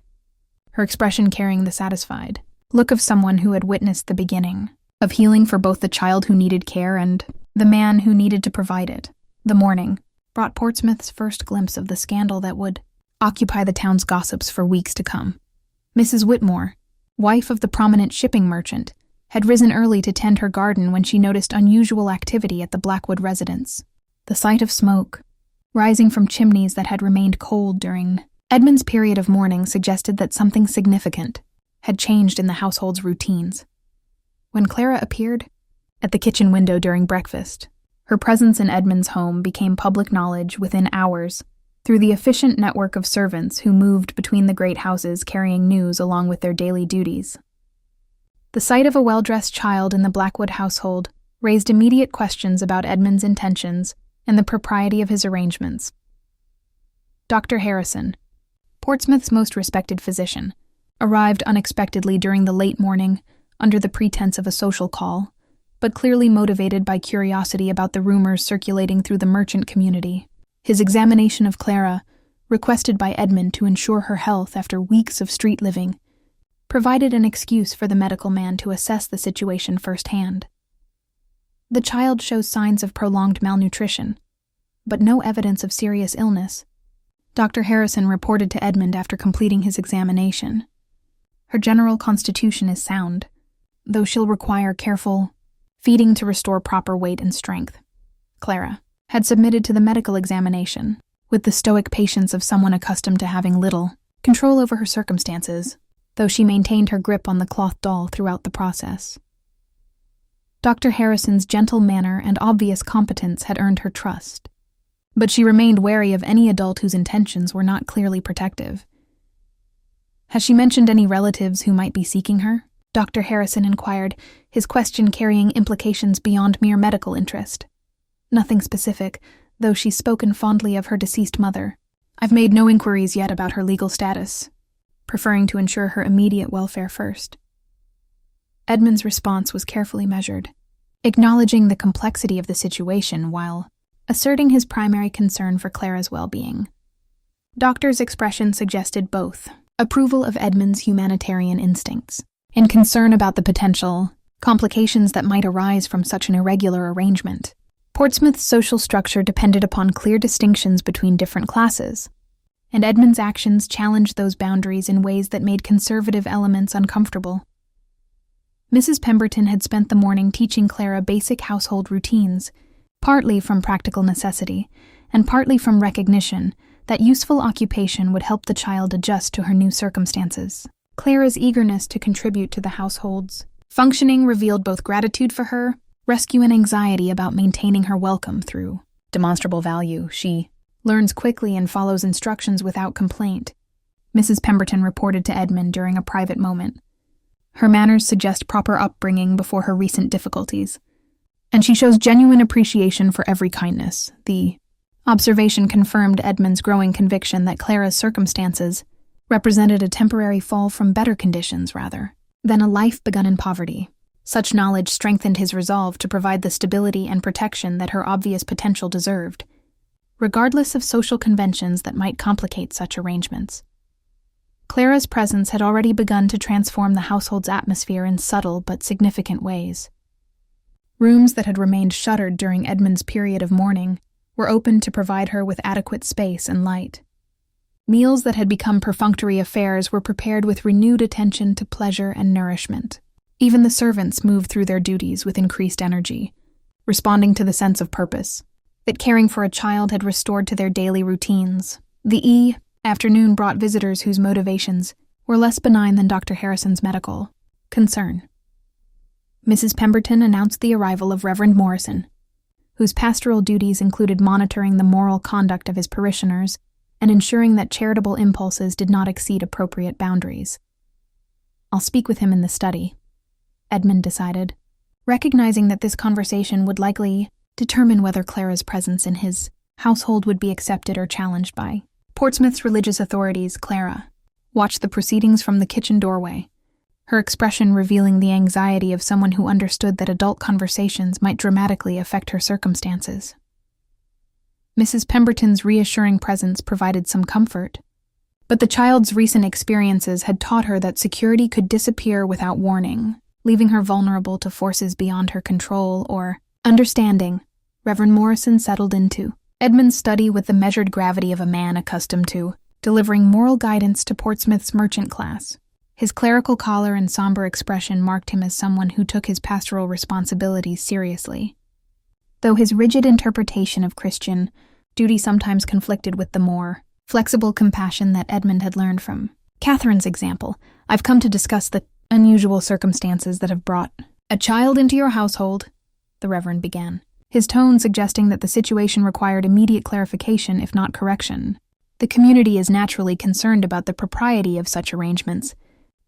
her expression carrying the satisfied look of someone who had witnessed the beginning of healing for both the child who needed care and the man who needed to provide it. The morning brought Portsmouth's first glimpse of the scandal that would occupy the town's gossips for weeks to come. Mrs. Whitmore, wife of the prominent shipping merchant, had risen early to tend her garden when she noticed unusual activity at the Blackwood residence. The sight of smoke, rising from chimneys that had remained cold during Edmund's period of mourning, suggested that something significant had changed in the household's routines. When Clara appeared at the kitchen window during breakfast, her presence in Edmund's home became public knowledge within hours through the efficient network of servants who moved between the great houses carrying news along with their daily duties. The sight of a well-dressed child in the Blackwood household raised immediate questions about Edmund's intentions and the propriety of his arrangements. Dr. Harrison, Portsmouth's most respected physician, arrived unexpectedly during the late morning under the pretense of a social call, but clearly motivated by curiosity about the rumors circulating through the merchant community. His examination of Clara, requested by Edmund to ensure her health after weeks of street living, provided an excuse for the medical man to assess the situation firsthand. The child shows signs of prolonged malnutrition, but no evidence of serious illness, Dr. Harrison reported to Edmund after completing his examination. Her general constitution is sound, though she'll require careful feeding to restore proper weight and strength. Clara had submitted to the medical examination with the stoic patience of someone accustomed to having little control over her circumstances, though she maintained her grip on the cloth doll throughout the process. Dr. Harrison's gentle manner and obvious competence had earned her trust, but she remained wary of any adult whose intentions were not clearly protective. "Has she mentioned any relatives who might be seeking her?" Dr. Harrison inquired, his question carrying implications beyond mere medical interest. "Nothing specific, though she's spoken fondly of her deceased mother. I've made no inquiries yet about her legal status, preferring to ensure her immediate welfare first." Edmund's response was carefully measured, acknowledging the complexity of the situation while asserting his primary concern for Clara's well-being. Doctor's expression suggested both approval of Edmund's humanitarian instincts and concern about the potential complications that might arise from such an irregular arrangement. Portsmouth's social structure depended upon clear distinctions between different classes, and Edmund's actions challenged those boundaries in ways that made conservative elements uncomfortable. Mrs. Pemberton had spent the morning teaching Clara basic household routines, partly from practical necessity, and partly from recognition that useful occupation would help the child adjust to her new circumstances. Clara's eagerness to contribute to the household's functioning revealed both gratitude for her, rescue, and anxiety about maintaining her welcome through demonstrable value. "She learns quickly and follows instructions without complaint," Mrs. Pemberton reported to Edmund during a private moment. "Her manners suggest proper upbringing before her recent difficulties, and she shows genuine appreciation for every kindness." The observation confirmed Edmund's growing conviction that Clara's circumstances represented a temporary fall from better conditions rather than a life begun in poverty. Such knowledge strengthened his resolve to provide the stability and protection that her obvious potential deserved, regardless of social conventions that might complicate such arrangements. Clara's presence had already begun to transform the household's atmosphere in subtle but significant ways. Rooms that had remained shuttered during Edmund's period of mourning were opened to provide her with adequate space and light. Meals that had become perfunctory affairs were prepared with renewed attention to pleasure and nourishment. Even the servants moved through their duties with increased energy, responding to the sense of purpose that caring for a child had restored to their daily routines. The afternoon brought visitors whose motivations were less benign than Dr. Harrison's medical concern. Mrs. Pemberton announced the arrival of Reverend Morrison, whose pastoral duties included monitoring the moral conduct of his parishioners and ensuring that charitable impulses did not exceed appropriate boundaries. "I'll speak with him in the study," Edmund decided, recognizing that this conversation would likely determine whether Clara's presence in his household would be accepted or challenged by Portsmouth's religious authorities. Clara watched the proceedings from the kitchen doorway, her expression revealing the anxiety of someone who understood that adult conversations might dramatically affect her circumstances. Mrs. Pemberton's reassuring presence provided some comfort, but the child's recent experiences had taught her that security could disappear without warning, leaving her vulnerable to forces beyond her control or understanding. Reverend Morrison settled into Edmund's study with the measured gravity of a man accustomed to delivering moral guidance to Portsmouth's merchant class. His clerical collar and somber expression marked him as someone who took his pastoral responsibilities seriously, though his rigid interpretation of Christian duty sometimes conflicted with the more flexible compassion that Edmund had learned from Catherine's example. "I've come to discuss the unusual circumstances that have brought a child into your household," the Reverend began, his tone suggesting that the situation required immediate clarification, if not correction. "The community is naturally concerned about the propriety of such arrangements,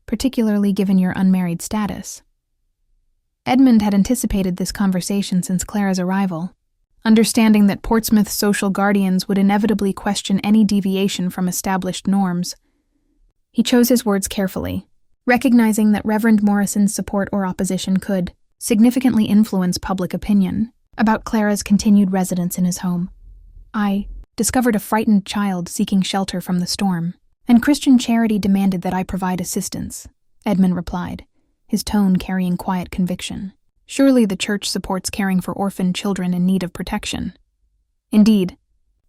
particularly given your unmarried status." Edmund had anticipated this conversation since Clara's arrival, understanding that Portsmouth's social guardians would inevitably question any deviation from established norms. He chose his words carefully, recognizing that Reverend Morrison's support or opposition could significantly influence public opinion about Clara's continued residence in his home. "I discovered a frightened child seeking shelter from the storm, and Christian charity demanded that I provide assistance," Edmund replied, his tone carrying quiet conviction. "Surely the church supports caring for orphaned children in need of protection." "Indeed,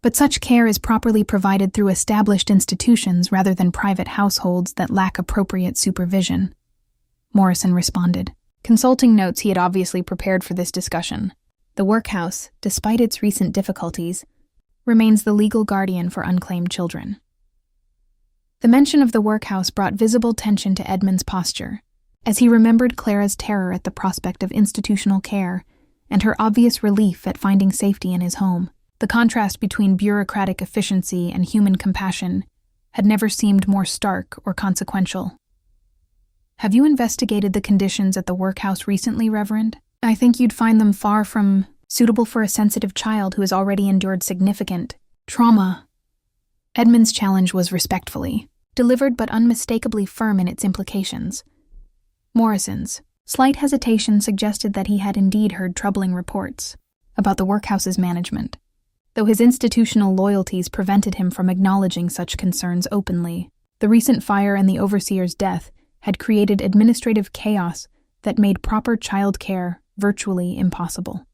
but such care is properly provided through established institutions rather than private households that lack appropriate supervision," Morrison responded, consulting notes he had obviously prepared for this discussion. "The workhouse, despite its recent difficulties, remains the legal guardian for unclaimed children." The mention of the workhouse brought visible tension to Edmund's posture, as he remembered Clara's terror at the prospect of institutional care and her obvious relief at finding safety in his home. The contrast between bureaucratic efficiency and human compassion had never seemed more stark or consequential. "Have you investigated the conditions at the workhouse recently, Reverend? I think you'd find them far from suitable for a sensitive child who has already endured significant trauma." Edmund's challenge was respectfully delivered but unmistakably firm in its implications. Morrison's slight hesitation suggested that he had indeed heard troubling reports about the workhouse's management, though his institutional loyalties prevented him from acknowledging such concerns openly. The recent fire and the overseer's death had created administrative chaos that made proper child care virtually impossible.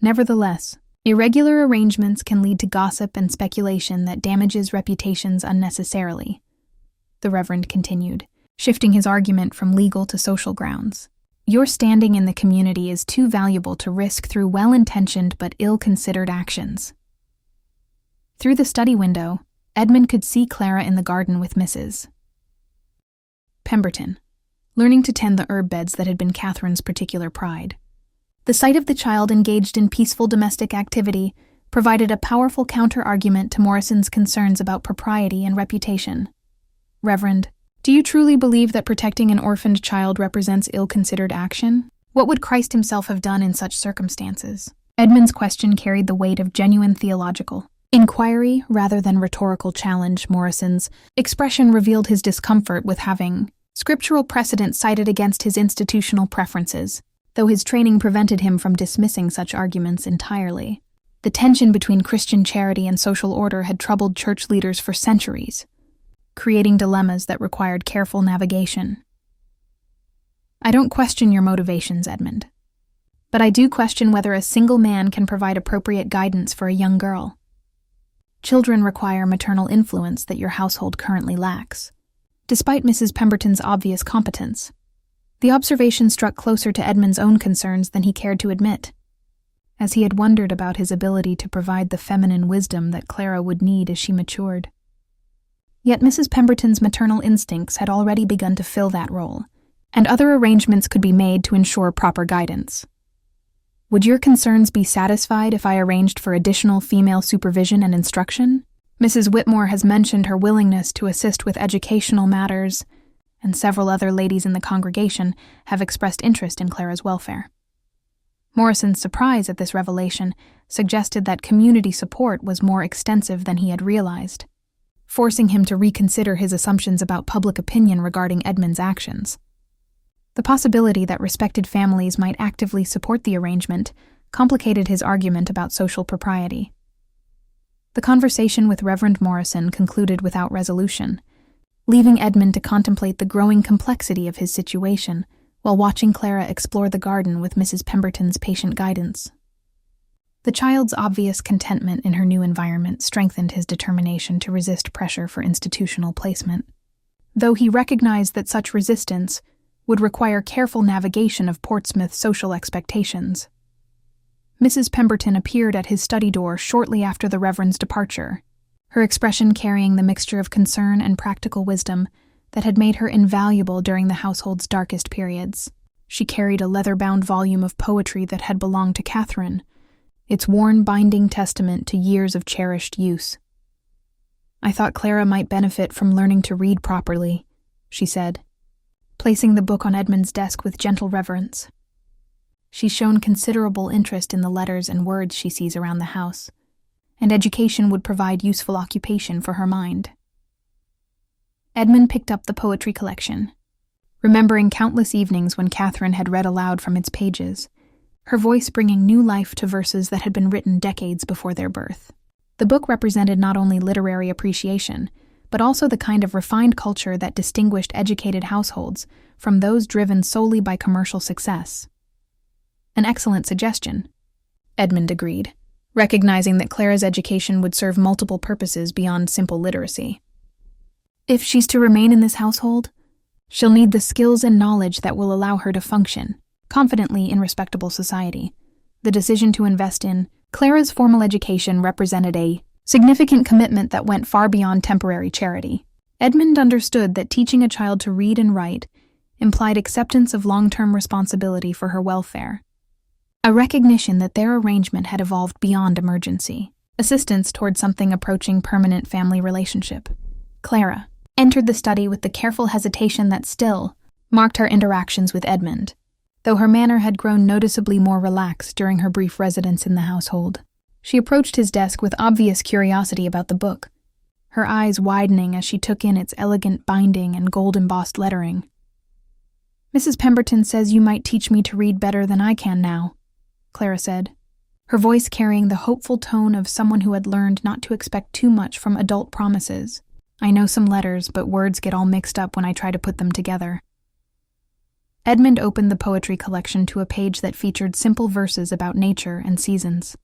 Nevertheless, irregular arrangements can lead to gossip and speculation that damages reputations unnecessarily, the Reverend continued, shifting his argument from legal to social grounds. "Your standing in the community is too valuable to risk through well-intentioned but ill-considered actions." Through the study window, Edmund could see Clara in the garden with Mrs. Pemberton, learning to tend the herb beds that had been Catherine's particular pride. The sight of the child engaged in peaceful domestic activity provided a powerful counter-argument to Morrison's concerns about propriety and reputation. "Reverend, do you truly believe that protecting an orphaned child represents ill-considered action? What would Christ himself have done in such circumstances?" Edmund's question carried the weight of genuine theological inquiry rather than rhetorical challenge. Morrison's expression revealed his discomfort with having scriptural precedent cited against his institutional preferences, though his training prevented him from dismissing such arguments entirely. The tension between Christian charity and social order had troubled church leaders for centuries, creating dilemmas that required careful navigation. "I don't question your motivations, Edmund, but I do question whether a single man can provide appropriate guidance for a young girl. Children require maternal influence that your household currently lacks." Despite Mrs. Pemberton's obvious competence, the observation struck closer to Edmund's own concerns than he cared to admit, as he had wondered about his ability to provide the feminine wisdom that Clara would need as she matured. Yet Mrs. Pemberton's maternal instincts had already begun to fill that role, and other arrangements could be made to ensure proper guidance. Would your concerns be satisfied if I arranged for additional female supervision and instruction? Mrs. Whitmore has mentioned her willingness to assist with educational matters, and several other ladies in the congregation have expressed interest in Clara's welfare. Morrison's surprise at this revelation suggested that community support was more extensive than he had realized, forcing him to reconsider his assumptions about public opinion regarding Edmund's actions. The possibility that respected families might actively support the arrangement complicated his argument about social propriety. The conversation with Reverend Morrison concluded without resolution, leaving Edmund to contemplate the growing complexity of his situation while watching Clara explore the garden with Mrs. Pemberton's patient guidance. The child's obvious contentment in her new environment strengthened his determination to resist pressure for institutional placement, though he recognized that such resistance would require careful navigation of Portsmouth's social expectations. Mrs. Pemberton appeared at his study door shortly after the Reverend's departure, her expression carrying the mixture of concern and practical wisdom that had made her invaluable during the household's darkest periods. She carried a leather-bound volume of poetry that had belonged to Catherine, its worn binding testament to years of cherished use. "I thought Clara might benefit from learning to read properly," she said, placing the book on Edmund's desk with gentle reverence. She's shown considerable interest in the letters and words she sees around the house, and education would provide useful occupation for her mind. Edmund picked up the poetry collection, remembering countless evenings when Catherine had read aloud from its pages, her voice bringing new life to verses that had been written decades before their birth. The book represented not only literary appreciation, but also the kind of refined culture that distinguished educated households from those driven solely by commercial success. "An excellent suggestion," Edmund agreed, recognizing that Clara's education would serve multiple purposes beyond simple literacy. If she's to remain in this household, she'll need the skills and knowledge that will allow her to function confidently in respectable society. The decision to invest in Clara's formal education represented a significant commitment that went far beyond temporary charity. Edmund understood that teaching a child to read and write implied acceptance of long-term responsibility for her welfare, a recognition that their arrangement had evolved beyond emergency, assistance toward something approaching permanent family relationship. Clara entered the study with the careful hesitation that still marked her interactions with Edmund, though her manner had grown noticeably more relaxed during her brief residence in the household. She approached his desk with obvious curiosity about the book, her eyes widening as she took in its elegant binding and gold-embossed lettering. "Mrs. Pemberton says you might teach me to read better than I can now," Clara said, her voice carrying the hopeful tone of someone who had learned not to expect too much from adult promises. "I know some letters, but words get all mixed up when I try to put them together." Edmund opened the poetry collection to a page that featured simple verses about nature and seasons,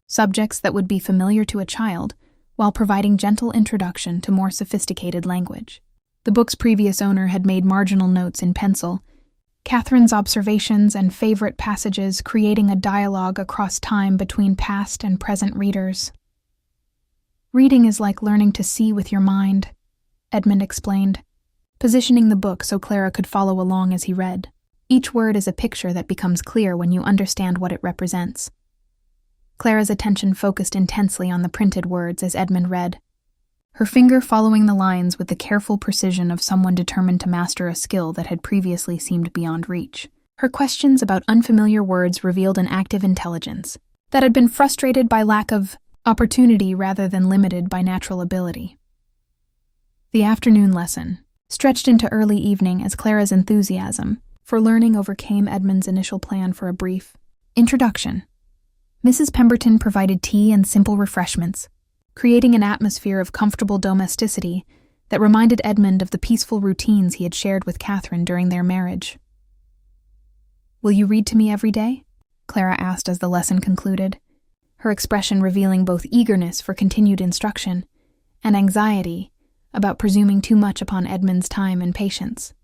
subjects that would be familiar to a child while providing gentle introduction to more sophisticated language. The book's previous owner had made marginal notes in pencil, Catherine's observations and favorite passages creating a dialogue across time between past and present readers. "Reading is like learning to see with your mind," Edmund explained, positioning the book so Clara could follow along as he read. "Each word is a picture that becomes clear when you understand what it represents." Clara's attention focused intensely on the printed words as Edmund read, her finger following the lines with the careful precision of someone determined to master a skill that had previously seemed beyond reach. Her questions about unfamiliar words revealed an active intelligence that had been frustrated by lack of opportunity rather than limited by natural ability. The afternoon lesson stretched into early evening as Clara's enthusiasm for learning overcame Edmund's initial plan for a brief introduction. Mrs. Pemberton provided tea and simple refreshments, creating an atmosphere of comfortable domesticity that reminded Edmund of the peaceful routines he had shared with Catherine during their marriage. "Will you read to me every day?" Clara asked as the lesson concluded, her expression revealing both eagerness for continued instruction and anxiety about presuming too much upon Edmund's time and patience.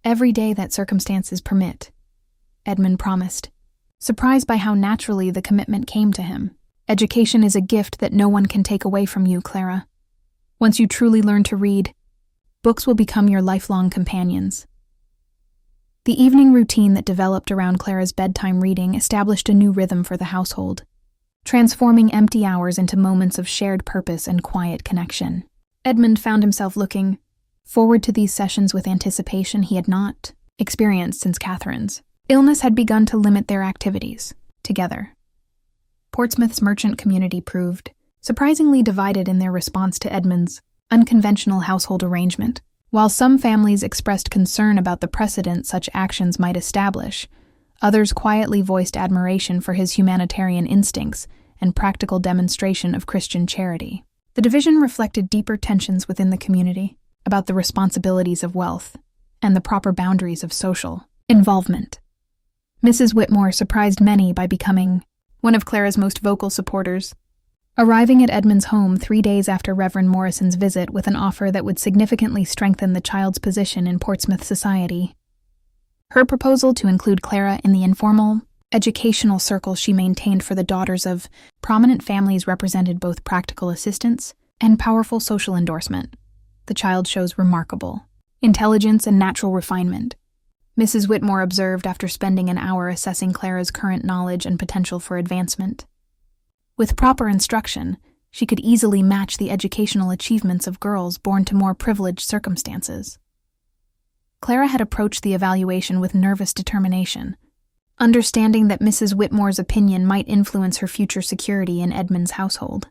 "Every day that circumstances permit," Edmund promised, surprised by how naturally the commitment came to him. "Education is a gift that no one can take away from you, Clara. Once you truly learn to read, books will become your lifelong companions." The evening routine that developed around Clara's bedtime reading established a new rhythm for the household, transforming empty hours into moments of shared purpose and quiet connection. Edmund found himself looking forward to these sessions with anticipation he had not experienced since Catherine's illness had begun to limit their activities together. Portsmouth's merchant community proved surprisingly divided in their response to Edmund's unconventional household arrangement. While some families expressed concern about the precedent such actions might establish, others quietly voiced admiration for his humanitarian instincts and practical demonstration of Christian charity. The division reflected deeper tensions within the community about the responsibilities of wealth and the proper boundaries of social involvement. Mrs. Whitmore surprised many by becoming one of Clara's most vocal supporters, arriving at Edmund's home 3 days after Reverend Morrison's visit with an offer that would significantly strengthen the child's position in Portsmouth society. Her proposal to include Clara in the informal, educational circle she maintained for the daughters of prominent families represented both practical assistance and powerful social endorsement. The child shows remarkable intelligence and natural refinement, Mrs. Whitmore observed after spending an hour assessing Clara's current knowledge and potential for advancement. With proper instruction, she could easily match the educational achievements of girls born to more privileged circumstances. Clara had approached the evaluation with nervous determination, understanding that Mrs. Whitmore's opinion might influence her future security in Edmund's household.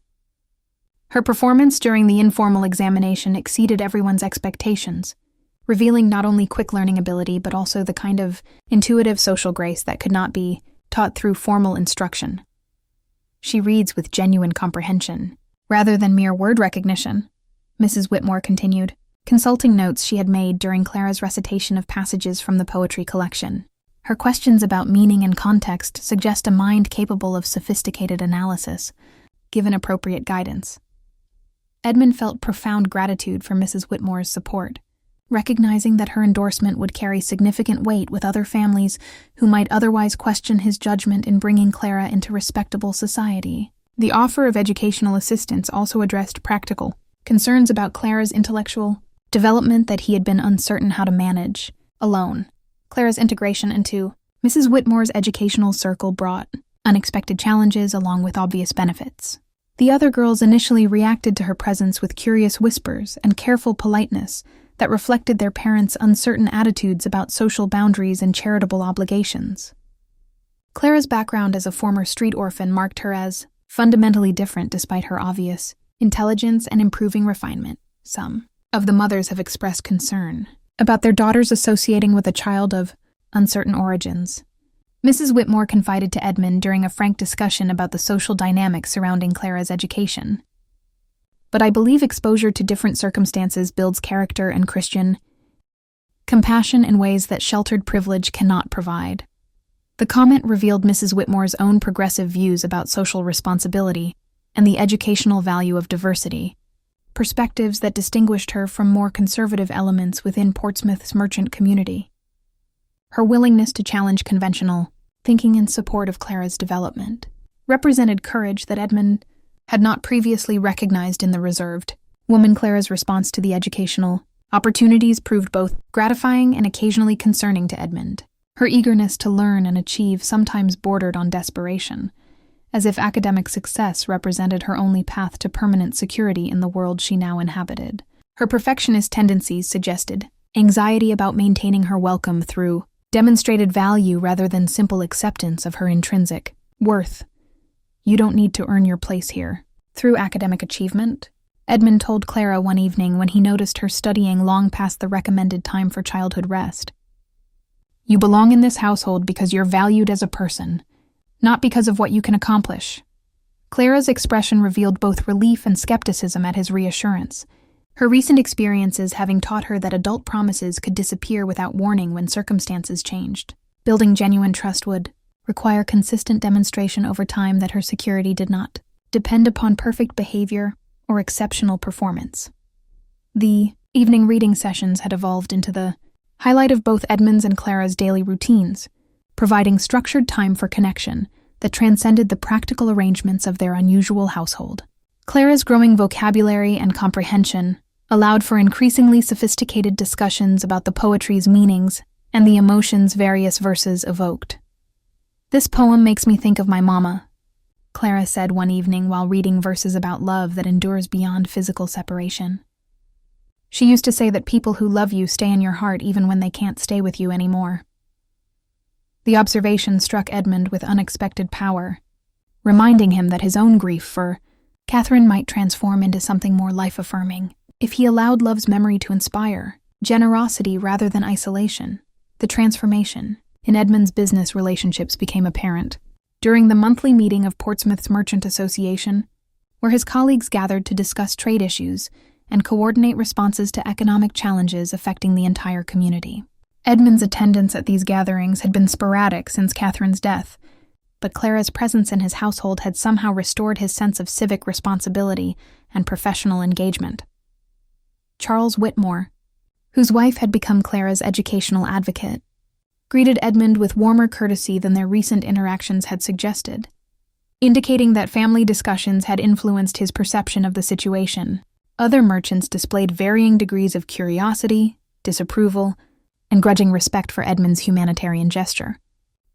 Her performance during the informal examination exceeded everyone's expectations, revealing not only quick learning ability but also the kind of intuitive social grace that could not be taught through formal instruction. She reads with genuine comprehension, rather than mere word recognition, Mrs. Whitmore continued, consulting notes she had made during Clara's recitation of passages from the poetry collection. Her questions about meaning and context suggest a mind capable of sophisticated analysis, given appropriate guidance. Edmund felt profound gratitude for Mrs. Whitmore's support, recognizing that her endorsement would carry significant weight with other families who might otherwise question his judgment in bringing Clara into respectable society. The offer of educational assistance also addressed practical concerns about Clara's intellectual development that he had been uncertain how to manage alone. Clara's integration into Mrs. Whitmore's educational circle brought unexpected challenges along with obvious benefits. The other girls initially reacted to her presence with curious whispers and careful politeness that reflected their parents' uncertain attitudes about social boundaries and charitable obligations. Clara's background as a former street orphan marked her as fundamentally different despite her obvious intelligence and improving refinement. Some of the mothers have expressed concern about their daughters associating with a child of uncertain origins. Mrs. Whitmore confided to Edmund during a frank discussion about the social dynamics surrounding Clara's education. But I believe exposure to different circumstances builds character and Christian compassion in ways that sheltered privilege cannot provide. The comment revealed Mrs. Whitmore's own progressive views about social responsibility and the educational value of diversity, perspectives that distinguished her from more conservative elements within Portsmouth's merchant community. Her willingness to challenge conventional thinking in support of Clara's development represented courage that Edmund had not previously recognized in the reserved woman. Clara's response to the educational opportunities proved both gratifying and occasionally concerning to Edmund. Her eagerness to learn and achieve sometimes bordered on desperation, as if academic success represented her only path to permanent security in the world she now inhabited. Her perfectionist tendencies suggested anxiety about maintaining her welcome through demonstrated value rather than simple acceptance of her intrinsic worth. You don't need to earn your place here through academic achievement, Edmund told Clara one evening when he noticed her studying long past the recommended time for childhood rest. You belong in this household because you're valued as a person, not because of what you can accomplish. Clara's expression revealed both relief and skepticism at his reassurance, her recent experiences having taught her that adult promises could disappear without warning when circumstances changed. Building genuine trust would require consistent demonstration over time that her security did not depend upon perfect behavior or exceptional performance. The evening reading sessions had evolved into the highlight of both Edmund's and Clara's daily routines, providing structured time for connection that transcended the practical arrangements of their unusual household. Clara's growing vocabulary and comprehension allowed for increasingly sophisticated discussions about the poetry's meanings and the emotions various verses evoked. "This poem makes me think of my mama," Clara said one evening while reading verses about love that endures beyond physical separation. "She used to say that people who love you stay in your heart even when they can't stay with you anymore." The observation struck Edmund with unexpected power, reminding him that his own grief for Catherine might transform into something more life-affirming if he allowed love's memory to inspire generosity rather than isolation. The transformation in Edmund's business relationships became apparent during the monthly meeting of Portsmouth's Merchant Association, where his colleagues gathered to discuss trade issues and coordinate responses to economic challenges affecting the entire community. Edmund's attendance at these gatherings had been sporadic since Catherine's death, but Clara's presence in his household had somehow restored his sense of civic responsibility and professional engagement. Charles Whitmore, whose wife had become Clara's educational advocate, greeted Edmund with warmer courtesy than their recent interactions had suggested, indicating that family discussions had influenced his perception of the situation. Other merchants displayed varying degrees of curiosity, disapproval, and grudging respect for Edmund's humanitarian gesture,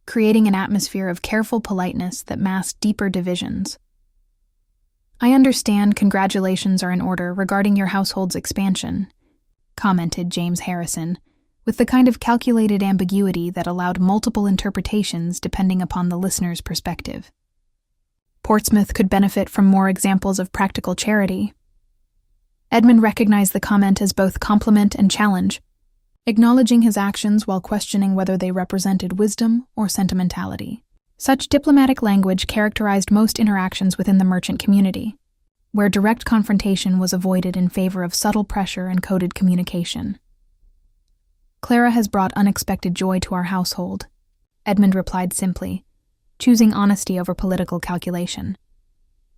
creating an atmosphere of careful politeness that masked deeper divisions. "I understand congratulations are in order regarding your household's expansion," commented James Harrison, with the kind of calculated ambiguity that allowed multiple interpretations depending upon the listener's perspective. Portsmouth could benefit from more examples of practical charity. Edmund recognized the comment as both compliment and challenge, acknowledging his actions while questioning whether they represented wisdom or sentimentality. Such diplomatic language characterized most interactions within the merchant community, where direct confrontation was avoided in favor of subtle pressure and coded communication. "Clara has brought unexpected joy to our household," Edmund replied simply, choosing honesty over political calculation.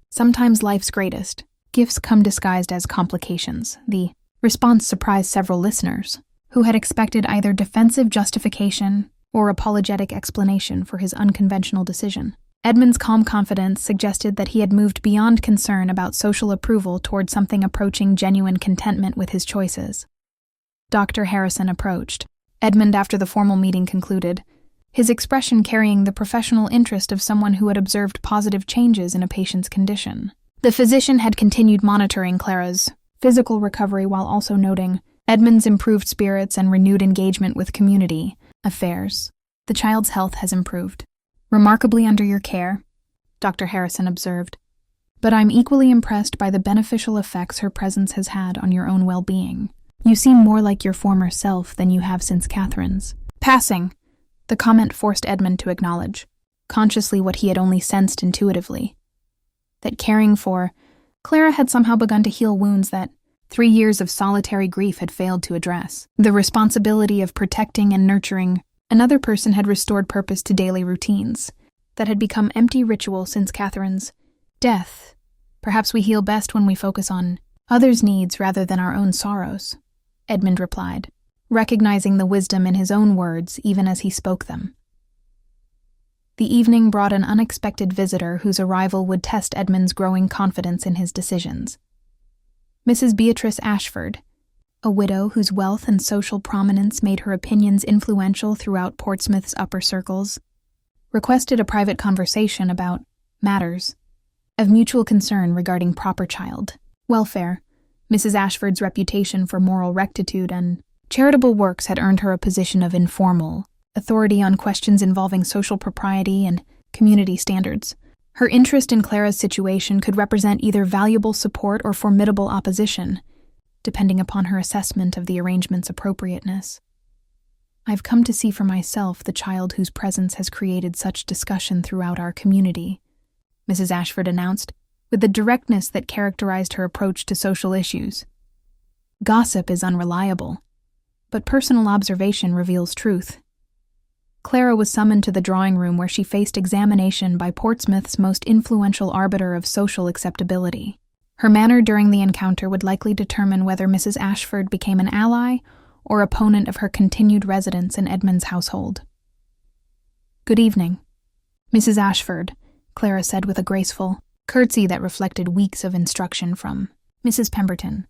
"Sometimes life's greatest gifts come disguised as complications." The response surprised several listeners, who had expected either defensive justification or apologetic explanation for his unconventional decision. Edmund's calm confidence suggested that he had moved beyond concern about social approval toward something approaching genuine contentment with his choices. Dr. Harrison approached Edmund after the formal meeting concluded, his expression carrying the professional interest of someone who had observed positive changes in a patient's condition. The physician had continued monitoring Clara's physical recovery while also noting Edmund's improved spirits and renewed engagement with community affairs. "The child's health has improved remarkably under your care," Dr. Harrison observed, "but I'm equally impressed by the beneficial effects her presence has had on your own well-being. You seem more like your former self than you have since Catherine's passing." The comment forced Edmund to acknowledge, consciously what he had only sensed intuitively, that caring for Clara had somehow begun to heal wounds that 3 years of solitary grief had failed to address. The responsibility of protecting and nurturing another person had restored purpose to daily routines that had become empty ritual since Catherine's death. "Perhaps we heal best when we focus on others' needs rather than our own sorrows," Edmund replied, recognizing the wisdom in his own words even as he spoke them. The evening brought an unexpected visitor whose arrival would test Edmund's growing confidence in his decisions. Mrs. Beatrice Ashford, a widow whose wealth and social prominence made her opinions influential throughout Portsmouth's upper circles, requested a private conversation about matters of mutual concern regarding proper child welfare. Mrs. Ashford's reputation for moral rectitude and charitable works had earned her a position of informal authority on questions involving social propriety and community standards. Her interest in Clara's situation could represent either valuable support or formidable opposition, depending upon her assessment of the arrangement's appropriateness. "I've come to see for myself the child whose presence has created such discussion throughout our community," Mrs. Ashford announced, with the directness that characterized her approach to social issues. "Gossip is unreliable, but personal observation reveals truth." Clara was summoned to the drawing room where she faced examination by Portsmouth's most influential arbiter of social acceptability. Her manner during the encounter would likely determine whether Mrs. Ashford became an ally or opponent of her continued residence in Edmund's household. "Good evening, Mrs. Ashford," Clara said with a graceful curtsy that reflected weeks of instruction from Mrs. Pemberton.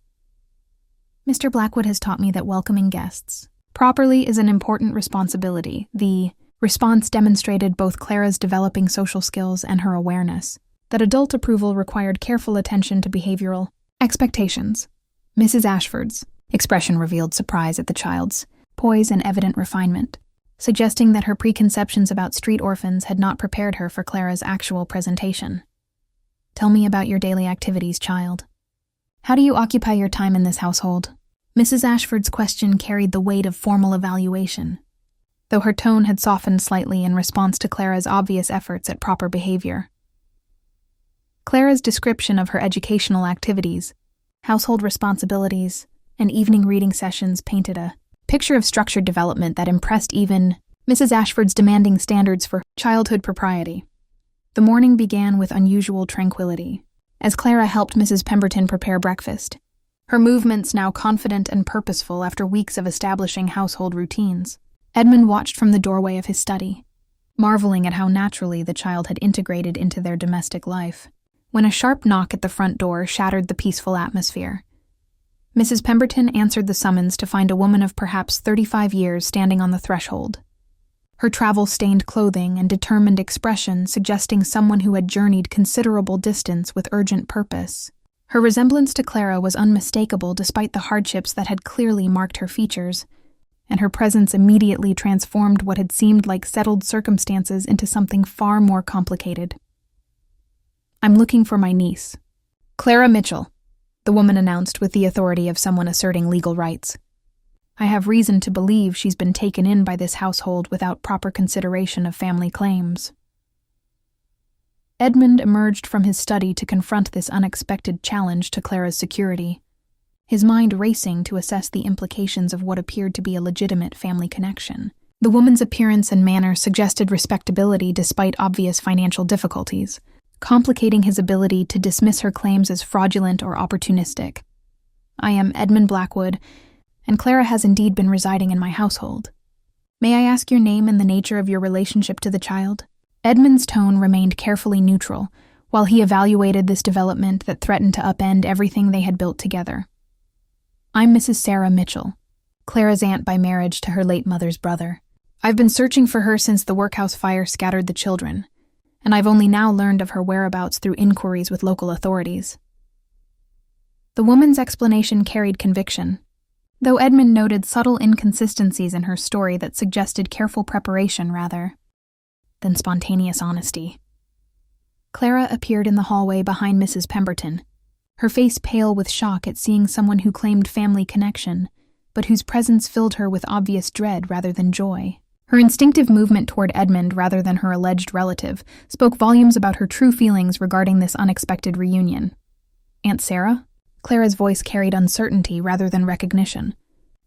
"Mr. Blackwood has taught me that welcoming guests Properly is an important responsibility. The response demonstrated both Clara's developing social skills and her awareness that adult approval required careful attention to behavioral expectations. Mrs. Ashford's expression revealed surprise at the child's poise and evident refinement, suggesting that her preconceptions about street orphans had not prepared her for Clara's actual presentation. "Tell me about your daily activities, child. How do you occupy your time in this household?" Mrs. Ashford's question carried the weight of formal evaluation, though her tone had softened slightly in response to Clara's obvious efforts at proper behavior. Clara's description of her educational activities, household responsibilities, and evening reading sessions painted a picture of structured development that impressed even Mrs. Ashford's demanding standards for childhood propriety. The morning began with unusual tranquility, as Clara helped Mrs. Pemberton prepare breakfast, her movements now confident and purposeful after weeks of establishing household routines. Edmund watched from the doorway of his study, marveling at how naturally the child had integrated into their domestic life, when a sharp knock at the front door shattered the peaceful atmosphere. Mrs. Pemberton answered the summons to find a woman of perhaps 35 years standing on the threshold, her travel-stained clothing and determined expression suggesting someone who had journeyed considerable distance with urgent purpose. Her resemblance to Clara was unmistakable despite the hardships that had clearly marked her features, and her presence immediately transformed what had seemed like settled circumstances into something far more complicated. "I'm looking for my niece, Clara Mitchell," the woman announced with the authority of someone asserting legal rights. "I have reason to believe she's been taken in by this household without proper consideration of family claims." Edmund emerged from his study to confront this unexpected challenge to Clara's security, his mind racing to assess the implications of what appeared to be a legitimate family connection. The woman's appearance and manner suggested respectability despite obvious financial difficulties, complicating his ability to dismiss her claims as fraudulent or opportunistic. "I am Edmund Blackwood, and Clara has indeed been residing in my household. May I ask your name and the nature of your relationship to the child?" Edmund's tone remained carefully neutral, while he evaluated this development that threatened to upend everything they had built together. "I'm Mrs. Sarah Mitchell, Clara's aunt by marriage to her late mother's brother. I've been searching for her since the workhouse fire scattered the children, and I've only now learned of her whereabouts through inquiries with local authorities." The woman's explanation carried conviction, though Edmund noted subtle inconsistencies in her story that suggested careful preparation rather than spontaneous honesty. Clara appeared in the hallway behind Mrs. Pemberton, her face pale with shock at seeing someone who claimed family connection, but whose presence filled her with obvious dread rather than joy. Her instinctive movement toward Edmund rather than her alleged relative spoke volumes about her true feelings regarding this unexpected reunion. "Aunt Sarah?" Clara's voice carried uncertainty rather than recognition,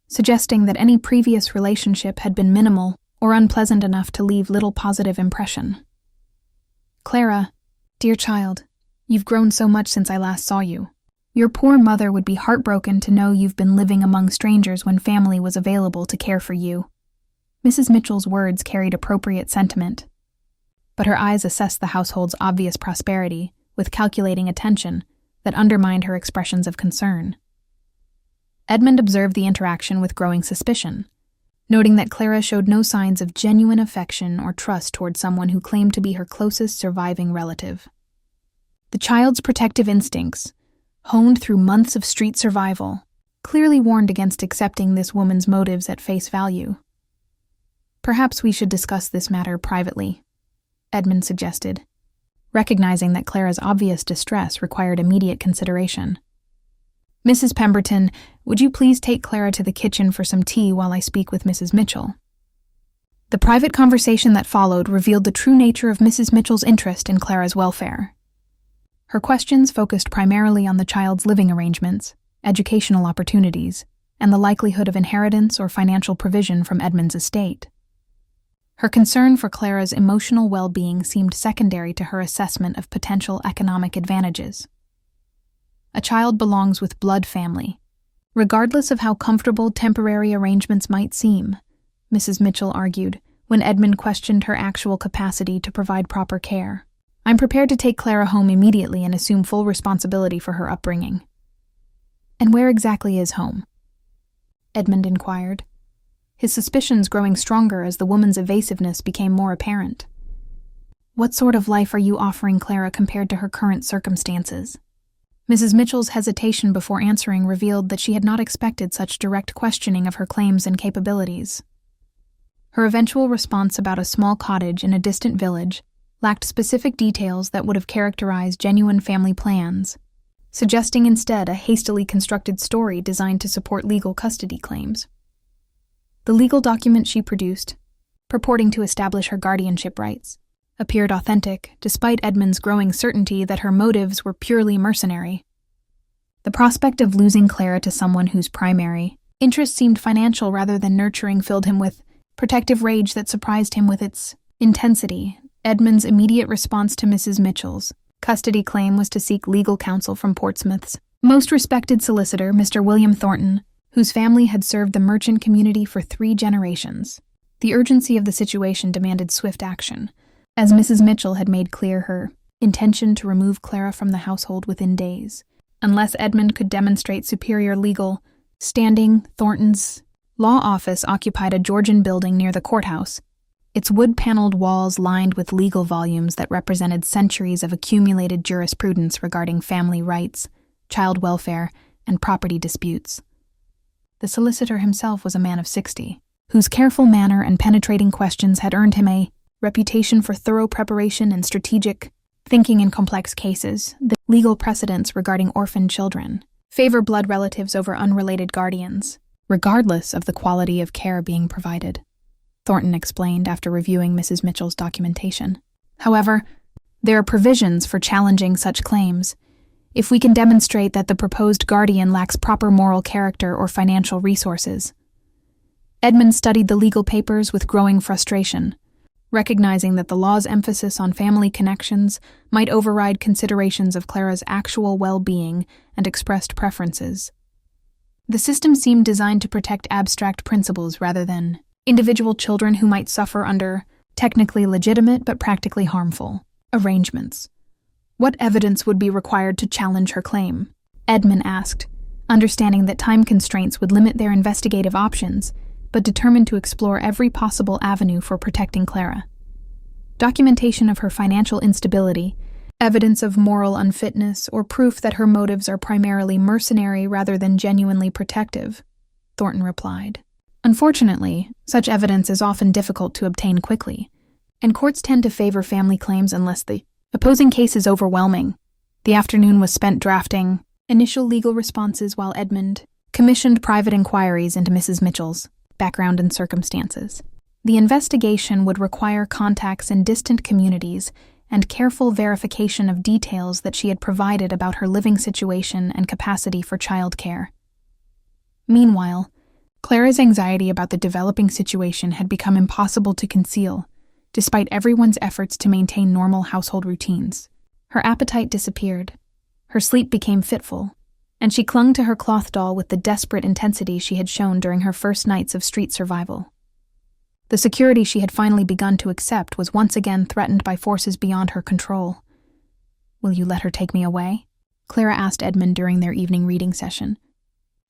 suggesting that any previous relationship had been minimal or unpleasant enough to leave little positive impression. "Clara, dear child, you've grown so much since I last saw you. Your poor mother would be heartbroken to know you've been living among strangers when family was available to care for you." Mrs. Mitchell's words carried appropriate sentiment, but her eyes assessed the household's obvious prosperity with calculating attention that undermined her expressions of concern. Edmund observed the interaction with growing suspicion, noting that Clara showed no signs of genuine affection or trust toward someone who claimed to be her closest surviving relative. The child's protective instincts, honed through months of street survival, clearly warned against accepting this woman's motives at face value. "Perhaps we should discuss this matter privately," Edmund suggested, recognizing that Clara's obvious distress required immediate consideration. "Mrs. Pemberton, would you please take Clara to the kitchen for some tea while I speak with Mrs. Mitchell?" The private conversation that followed revealed the true nature of Mrs. Mitchell's interest in Clara's welfare. Her questions focused primarily on the child's living arrangements, educational opportunities, and the likelihood of inheritance or financial provision from Edmund's estate. Her concern for Clara's emotional well-being seemed secondary to her assessment of potential economic advantages. A child belongs with blood family, regardless of how comfortable temporary arrangements might seem, Mrs. Mitchell argued when Edmund questioned her actual capacity to provide proper care. "I'm prepared to take Clara home immediately and assume full responsibility for her upbringing." "And where exactly is home?" Edmund inquired. his suspicions growing stronger as the woman's evasiveness became more apparent. "What sort of life are you offering Clara compared to her current circumstances?" Mrs. Mitchell's hesitation before answering revealed that she had not expected such direct questioning of her claims and capabilities. Her eventual response about a small cottage in a distant village lacked specific details that would have characterized genuine family plans, suggesting instead a hastily constructed story designed to support legal custody claims. The legal document she produced, purporting to establish her guardianship rights, appeared authentic, despite Edmund's growing certainty that her motives were purely mercenary. The prospect of losing Clara to someone whose primary interest seemed financial rather than nurturing filled him with protective rage that surprised him with its intensity. Edmund's immediate response to Mrs. Mitchell's custody claim was to seek legal counsel from Portsmouth's most respected solicitor, Mr. William Thornton, whose family had served the merchant community for 3 generations. The urgency of the situation demanded swift action, as Mrs. Mitchell had made clear her intention to remove Clara from the household within days. Unless Edmund could demonstrate superior legal standing, Thornton's law office occupied a Georgian building near the courthouse, its wood-paneled walls lined with legal volumes that represented centuries of accumulated jurisprudence regarding family rights, child welfare, and property disputes. The solicitor himself was a man of 60, whose careful manner and penetrating questions had earned him a reputation for thorough preparation and strategic thinking in complex cases. The legal precedents regarding orphan children favor blood relatives over unrelated guardians, regardless of the quality of care being provided, Thornton explained after reviewing Mrs. Mitchell's documentation. However, there are provisions for challenging such claims if we can demonstrate that the proposed guardian lacks proper moral character or financial resources. Edmund studied the legal papers with growing frustration, recognizing that the law's emphasis on family connections might override considerations of Clara's actual well-being and expressed preferences. The system seemed designed to protect abstract principles rather than individual children who might suffer under technically legitimate but practically harmful arrangements. What evidence would be required to challenge her claim? Edmund asked, understanding that time constraints would limit their investigative options, but determined to explore every possible avenue for protecting Clara. Documentation of her financial instability, evidence of moral unfitness, or proof that her motives are primarily mercenary rather than genuinely protective, Thornton replied. Unfortunately, such evidence is often difficult to obtain quickly, and courts tend to favor family claims unless the opposing case is overwhelming. The afternoon was spent drafting initial legal responses while Edmund commissioned private inquiries into Mrs. Mitchell's background and circumstances. The investigation would require contacts in distant communities and careful verification of details that she had provided about her living situation and capacity for childcare. Meanwhile, Clara's anxiety about the developing situation had become impossible to conceal, despite everyone's efforts to maintain normal household routines. Her appetite disappeared, her sleep became fitful, and she clung to her cloth doll with the desperate intensity she had shown during her first nights of street survival. The security she had finally begun to accept was once again threatened by forces beyond her control. "Will you let her take me away?" Clara asked Edmund during their evening reading session,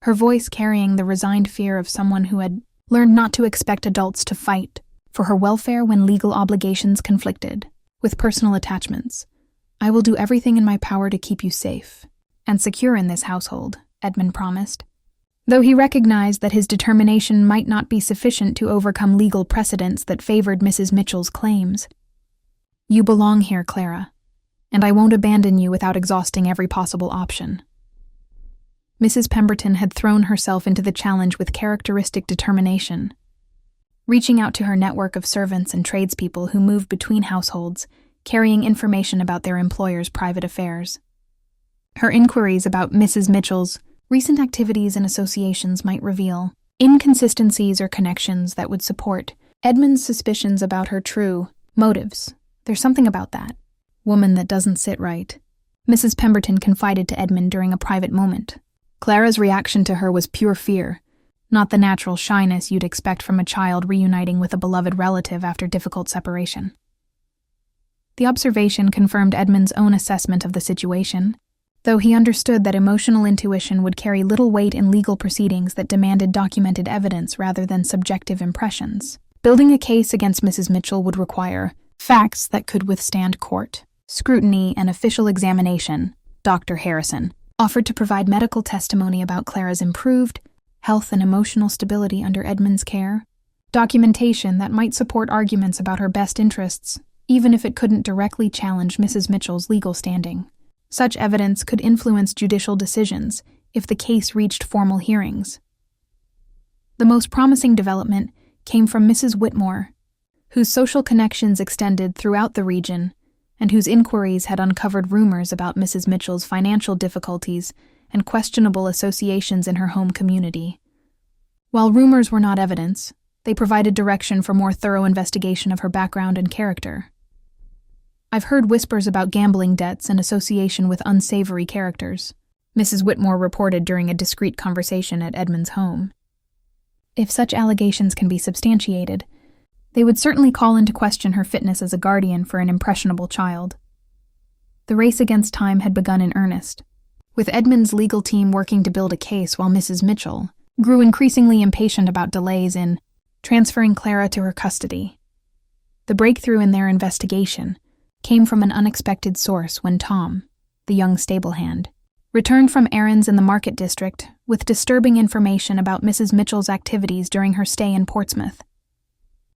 her voice carrying the resigned fear of someone who had learned not to expect adults to fight for her welfare when legal obligations conflicted with personal attachments. "I will do everything in my power to keep you safe and secure in this household," Edmund promised, though he recognized that his determination might not be sufficient to overcome legal precedents that favored Mrs. Mitchell's claims. "You belong here, Clara, and I won't abandon you without exhausting every possible option." Mrs. Pemberton had thrown herself into the challenge with characteristic determination, reaching out to her network of servants and tradespeople who moved between households, carrying information about their employers' private affairs. Her inquiries about Mrs. Mitchell's recent activities and associations might reveal inconsistencies or connections that would support Edmund's suspicions about her true motives. "There's something about that woman that doesn't sit right," Mrs. Pemberton confided to Edmund during a private moment. Clara's reaction to her was pure fear, not the natural shyness you'd expect from a child reuniting with a beloved relative after difficult separation. The observation confirmed Edmund's own assessment of the situation. though he understood that emotional intuition would carry little weight in legal proceedings that demanded documented evidence rather than subjective impressions. Building a case against Mrs. Mitchell would require facts that could withstand court scrutiny and official examination. Dr. Harrison offered to provide medical testimony about Clara's improved health and emotional stability under Edmund's care, documentation that might support arguments about her best interests, even if it couldn't directly challenge Mrs. Mitchell's legal standing. Such evidence could influence judicial decisions if the case reached formal hearings. The most promising development came from Mrs. Whitmore, whose social connections extended throughout the region and whose inquiries had uncovered rumors about Mrs. Mitchell's financial difficulties and questionable associations in her home community. While rumors were not evidence, they provided direction for more thorough investigation of her background and character. "I've heard whispers about gambling debts and association with unsavory characters," Mrs. Whitmore reported during a discreet conversation at Edmund's home. If such allegations can be substantiated, they would certainly call into question her fitness as a guardian for an impressionable child. The race against time had begun in earnest, with Edmund's legal team working to build a case while Mrs. Mitchell grew increasingly impatient about delays in transferring Clara to her custody. The breakthrough in their investigation came from an unexpected source when Tom, the young stable hand, returned from errands in the market district with disturbing information about Mrs. Mitchell's activities during her stay in Portsmouth.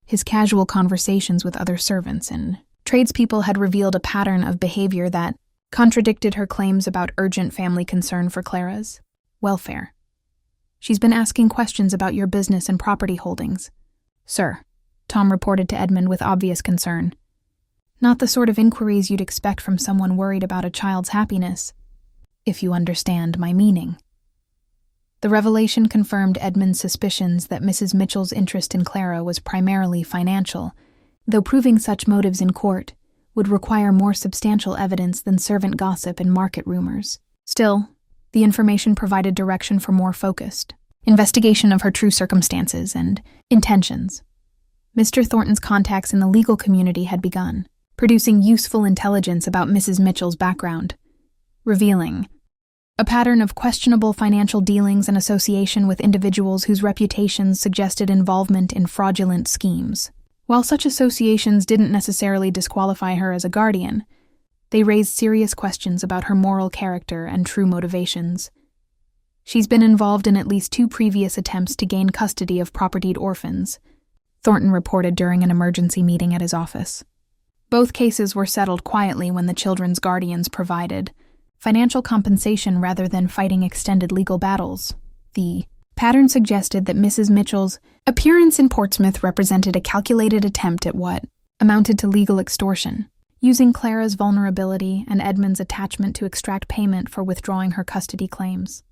His casual conversations with other servants and tradespeople had revealed a pattern of behavior that contradicted her claims about urgent family concern for Clara's welfare. "She's been asking questions about your business and property holdings, sir," Tom reported to Edmund with obvious concern. "Not the sort of inquiries you'd expect from someone worried about a child's happiness, if you understand my meaning." The revelation confirmed Edmund's suspicions that Mrs. Mitchell's interest in Clara was primarily financial, though proving such motives in court would require more substantial evidence than servant gossip and market rumors. Still, the information provided direction for more focused investigation of her true circumstances and intentions. Mr. Thornton's contacts in the legal community had begun, producing useful intelligence about Mrs. Mitchell's background, revealing a pattern of questionable financial dealings and association with individuals whose reputations suggested involvement in fraudulent schemes. While such associations didn't necessarily disqualify her as a guardian, they raised serious questions about her moral character and true motivations. "She's been involved in at least 2 previous attempts to gain custody of propertied orphans," Thornton reported during an emergency meeting at his office. Both cases were settled quietly when the children's guardians provided financial compensation rather than fighting extended legal battles. The pattern suggested that Mrs. Mitchell's appearance in Portsmouth represented a calculated attempt at what amounted to legal extortion, using Clara's vulnerability and Edmund's attachment to extract payment for withdrawing her custody claims.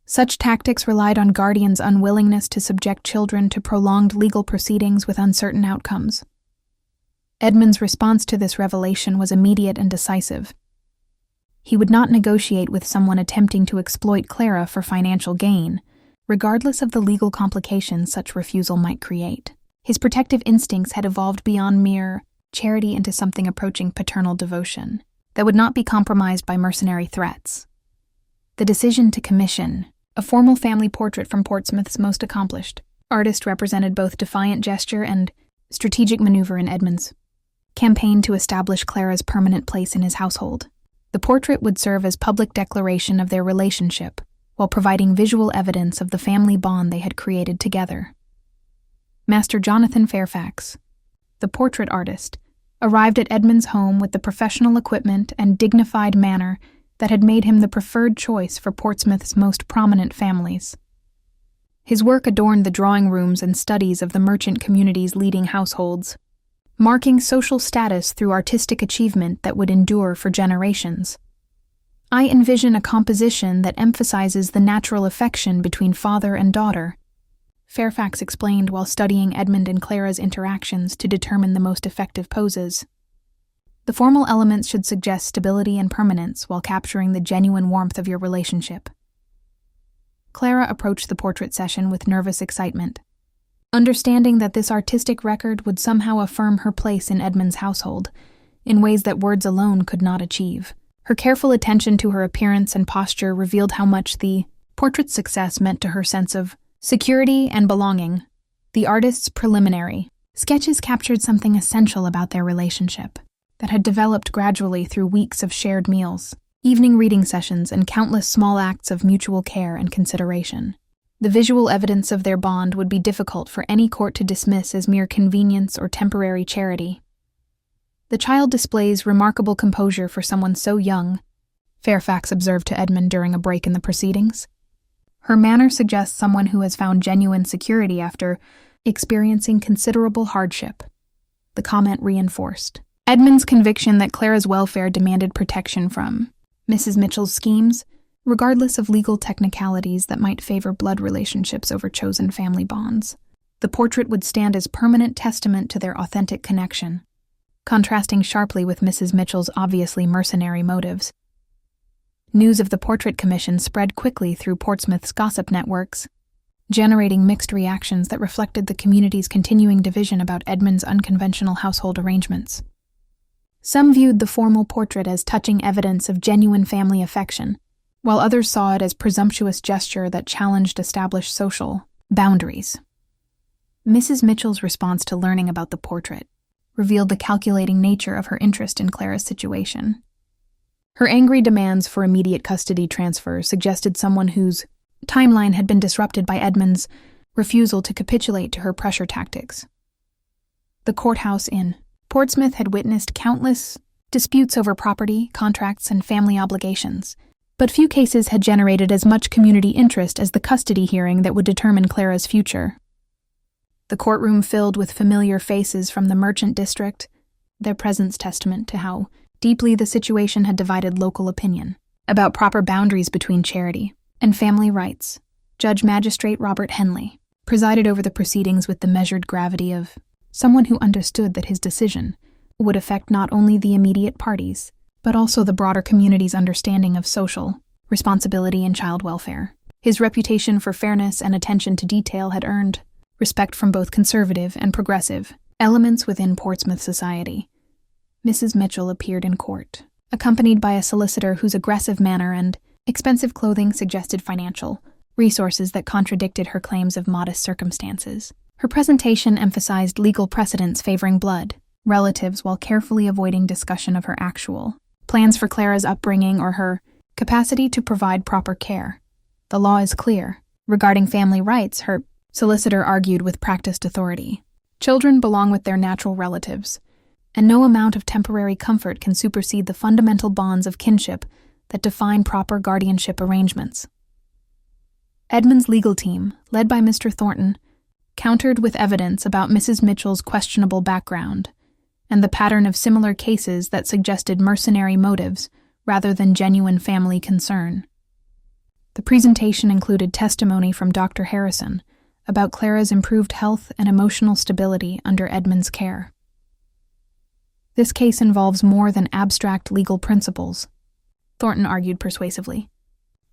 Such tactics relied on guardians' unwillingness to subject children to prolonged legal proceedings with uncertain outcomes. Edmund's response to this revelation was immediate and decisive. He would not negotiate with someone attempting to exploit Clara for financial gain, regardless of the legal complications such refusal might create. His protective instincts had evolved beyond mere charity into something approaching paternal devotion that would not be compromised by mercenary threats. The decision to commission a formal family portrait from Portsmouth's most accomplished artist represented both defiant gesture and strategic maneuver in Edmund's campaign to establish Clara's permanent place in his household. The portrait would serve as public declaration of their relationship, while providing visual evidence of the family bond they had created together. Master Jonathan Fairfax, the portrait artist, arrived at Edmund's home with the professional equipment and dignified manner that had made him the preferred choice for Portsmouth's most prominent families. His work adorned the drawing rooms and studies of the merchant community's leading households, marking social status through artistic achievement that would endure for generations. "I envision a composition that emphasizes the natural affection between father and daughter," Fairfax explained while studying Edmund and Clara's interactions to determine the most effective poses. "The formal elements should suggest stability and permanence while capturing the genuine warmth of your relationship." Clara approached the portrait session with nervous excitement, understanding that this artistic record would somehow affirm her place in Edmund's household in ways that words alone could not achieve. Her careful attention to her appearance and posture revealed how much the portrait's success meant to her sense of security and belonging. The artist's preliminary sketches captured something essential about their relationship that had developed gradually through weeks of shared meals, evening reading sessions, and countless small acts of mutual care and consideration. The visual evidence of their bond would be difficult for any court to dismiss as mere convenience or temporary charity. The child displays remarkable composure for someone so young, Fairfax observed to Edmund during a break in the proceedings. Her manner suggests someone who has found genuine security after experiencing considerable hardship. The comment reinforced Edmund's conviction that Clara's welfare demanded protection from Mrs. Mitchell's schemes, regardless of legal technicalities that might favor blood relationships over chosen family bonds. The portrait would stand as permanent testament to their authentic connection, contrasting sharply with Mrs. Mitchell's obviously mercenary motives. News of the portrait commission spread quickly through Portsmouth's gossip networks, generating mixed reactions that reflected the community's continuing division about Edmund's unconventional household arrangements. Some viewed the formal portrait as touching evidence of genuine family affection, while others saw it as presumptuous gesture that challenged established social boundaries. Mrs. Mitchell's response to learning about the portrait revealed the calculating nature of her interest in Clara's situation. Her angry demands for immediate custody transfer suggested someone whose timeline had been disrupted by Edmund's refusal to capitulate to her pressure tactics. The courthouse in Portsmouth had witnessed countless disputes over property, contracts, and family obligations, but few cases had generated as much community interest as the custody hearing that would determine Clara's future. The courtroom filled with familiar faces from the merchant district, their presence testament to how deeply the situation had divided local opinion about proper boundaries between charity and family rights. Judge Magistrate Robert Henley presided over the proceedings with the measured gravity of someone who understood that his decision would affect not only the immediate parties, but also the broader community's understanding of social responsibility and child welfare. His reputation for fairness and attention to detail had earned respect from both conservative and progressive elements within Portsmouth society. Mrs. Mitchell appeared in court, accompanied by a solicitor whose aggressive manner and expensive clothing suggested financial resources that contradicted her claims of modest circumstances. Her presentation emphasized legal precedents favoring blood relatives while carefully avoiding discussion of her actual plans for Clara's upbringing or her capacity to provide proper care. The law is clear. Regarding family rights, her solicitor argued with practiced authority. Children belong with their natural relatives, and no amount of temporary comfort can supersede the fundamental bonds of kinship that define proper guardianship arrangements. Edmund's legal team, led by Mr. Thornton, countered with evidence about Mrs. Mitchell's questionable background and the pattern of similar cases that suggested mercenary motives rather than genuine family concern. The presentation included testimony from Dr. Harrison about Clara's improved health and emotional stability under Edmund's care. This case involves more than abstract legal principles, Thornton argued persuasively.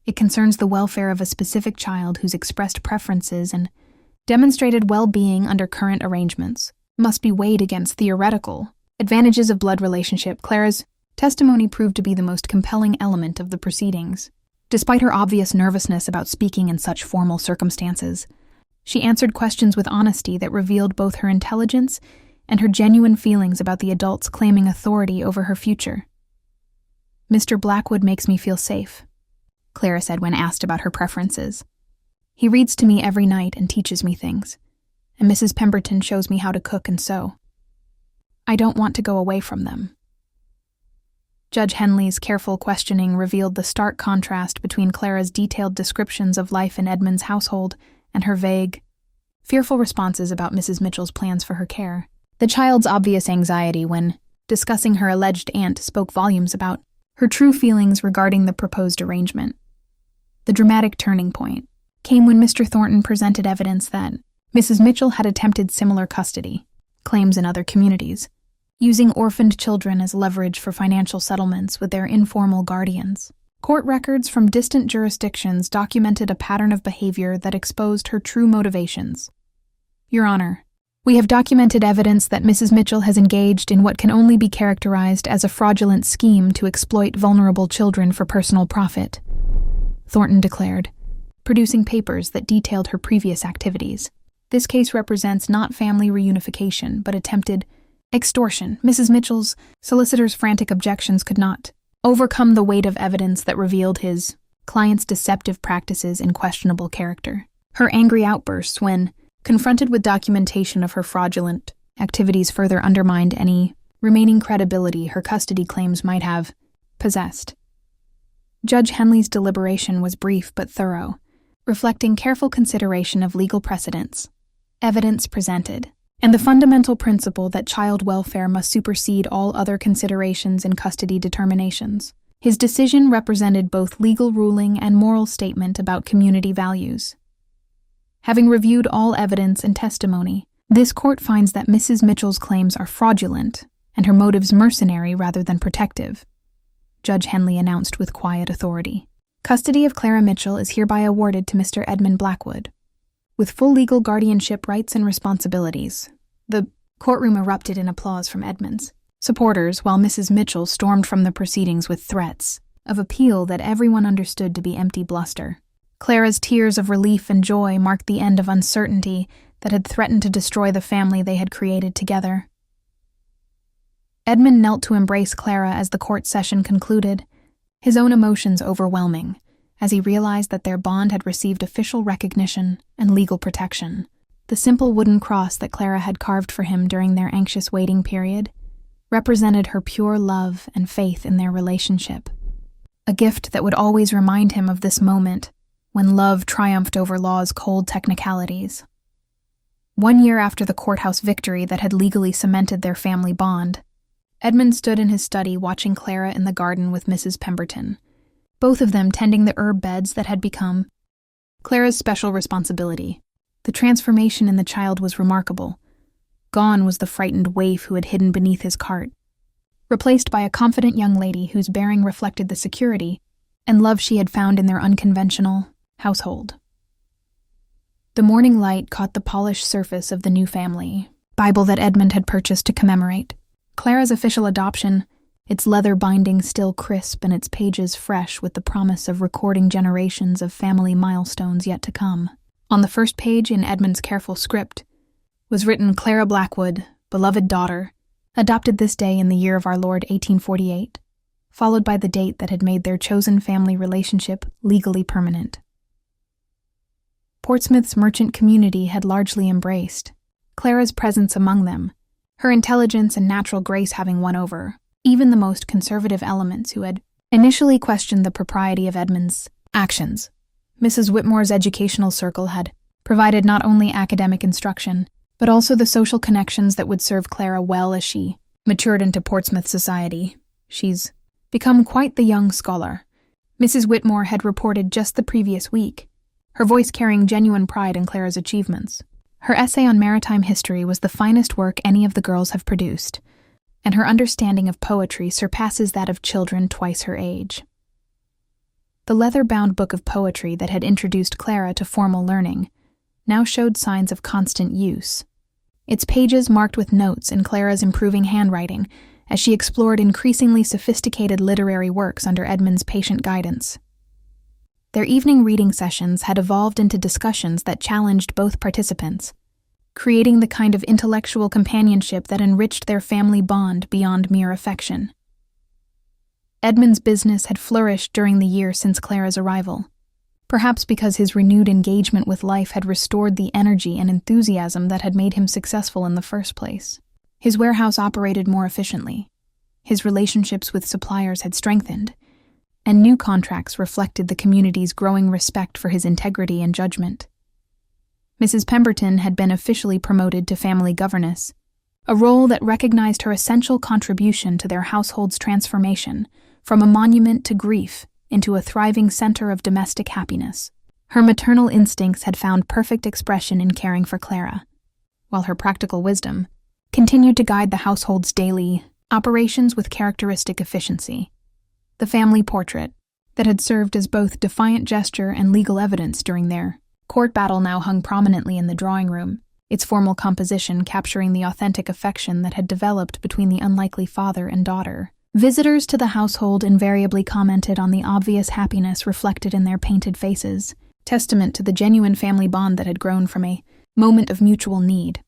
It concerns the welfare of a specific child whose expressed preferences and demonstrated well-being under current arrangements must be weighed against theoretical advantages of blood relationship. Clara's testimony proved to be the most compelling element of the proceedings. Despite her obvious nervousness about speaking in such formal circumstances, she answered questions with honesty that revealed both her intelligence and her genuine feelings about the adults claiming authority over her future. "Mr. Blackwood makes me feel safe," Clara said when asked about her preferences. "He reads to me every night and teaches me things, and Mrs. Pemberton shows me how to cook and sew. I don't want to go away from them." Judge Henley's careful questioning revealed the stark contrast between Clara's detailed descriptions of life in Edmund's household and her vague, fearful responses about Mrs. Mitchell's plans for her care. The child's obvious anxiety when discussing her alleged aunt spoke volumes about her true feelings regarding the proposed arrangement. The dramatic turning point came when Mr. Thornton presented evidence that Mrs. Mitchell had attempted similar custody claims in other communities, using orphaned children as leverage for financial settlements with their informal guardians. Court records from distant jurisdictions documented a pattern of behavior that exposed her true motivations. "Your Honor, We have documented evidence that Mrs. Mitchell has engaged in what can only be characterized as a fraudulent scheme to exploit vulnerable children for personal profit, Thornton declared, producing papers that detailed her previous activities. This case represents not family reunification, but attempted extortion. Mrs. Mitchell's solicitor's frantic objections could not overcome the weight of evidence that revealed his client's deceptive practices and questionable character. Her angry outbursts when confronted with documentation of her fraudulent activities further undermined any remaining credibility her custody claims might have possessed. Judge Henley's deliberation was brief but thorough, reflecting careful consideration of legal precedents, evidence presented, and the fundamental principle that child welfare must supersede all other considerations in custody determinations. His decision represented both legal ruling and moral statement about community values. Having reviewed all evidence and testimony, this court finds that Mrs. Mitchell's claims are fraudulent and her motives mercenary rather than protective, Judge Henley announced with quiet authority. Custody of Clara Mitchell is hereby awarded to Mr. Edmund Blackwood, with full legal guardianship rights and responsibilities. The courtroom erupted in applause from Edmund's supporters, while Mrs. Mitchell stormed from the proceedings with threats of appeal that everyone understood to be empty bluster. Clara's tears of relief and joy marked the end of uncertainty that had threatened to destroy the family they had created together. Edmund knelt to embrace Clara as the court session concluded, his own emotions overwhelming, as he realized that their bond had received official recognition and legal protection. The simple wooden cross that Clara had carved for him during their anxious waiting period represented her pure love and faith in their relationship, a gift that would always remind him of this moment when love triumphed over law's cold technicalities. 1 year after the courthouse victory that had legally cemented their family bond, Edmund stood in his study watching Clara in the garden with Mrs. Pemberton, both of them tending the herb beds that had become Clara's special responsibility. The transformation in the child was remarkable. Gone was the frightened waif who had hidden beneath his cart, replaced by a confident young lady whose bearing reflected the security and love she had found in their unconventional household. The morning light caught the polished surface of the new family Bible that Edmund had purchased to commemorate Clara's official adoption, its leather binding still crisp and its pages fresh with the promise of recording generations of family milestones yet to come. On the first page, in Edmund's careful script, was written Clara Blackwood, beloved daughter, adopted this day in the year of our Lord 1848, followed by the date that had made their chosen family relationship legally permanent. Portsmouth's merchant community had largely embraced Clara's presence among them, her intelligence and natural grace having won over even the most conservative elements who had initially questioned the propriety of Edmund's actions. Mrs. Whitmore's educational circle had provided not only academic instruction, but also the social connections that would serve Clara well as she matured into Portsmouth society. She's become quite the young scholar, Mrs. Whitmore had reported just the previous week, her voice carrying genuine pride in Clara's achievements. Her essay on maritime history was the finest work any of the girls have produced, and her understanding of poetry surpasses that of children twice her age. The leather-bound book of poetry that had introduced Clara to formal learning now showed signs of constant use, its pages marked with notes in Clara's improving handwriting as she explored increasingly sophisticated literary works under Edmund's patient guidance. Their evening reading sessions had evolved into discussions that challenged both participants, creating the kind of intellectual companionship that enriched their family bond beyond mere affection. Edmund's business had flourished during the year since Clara's arrival, perhaps because his renewed engagement with life had restored the energy and enthusiasm that had made him successful in the first place. His warehouse operated more efficiently, his relationships with suppliers had strengthened, and new contracts reflected the community's growing respect for his integrity and judgment. Mrs. Pemberton had been officially promoted to family governess, a role that recognized her essential contribution to their household's transformation from a monument to grief into a thriving center of domestic happiness. Her maternal instincts had found perfect expression in caring for Clara, while her practical wisdom continued to guide the household's daily operations with characteristic efficiency. The family portrait, that had served as both defiant gesture and legal evidence during their court battle, now hung prominently in the drawing room, its formal composition capturing the authentic affection that had developed between the unlikely father and daughter. Visitors to the household invariably commented on the obvious happiness reflected in their painted faces, testament to the genuine family bond that had grown from a moment of mutual need.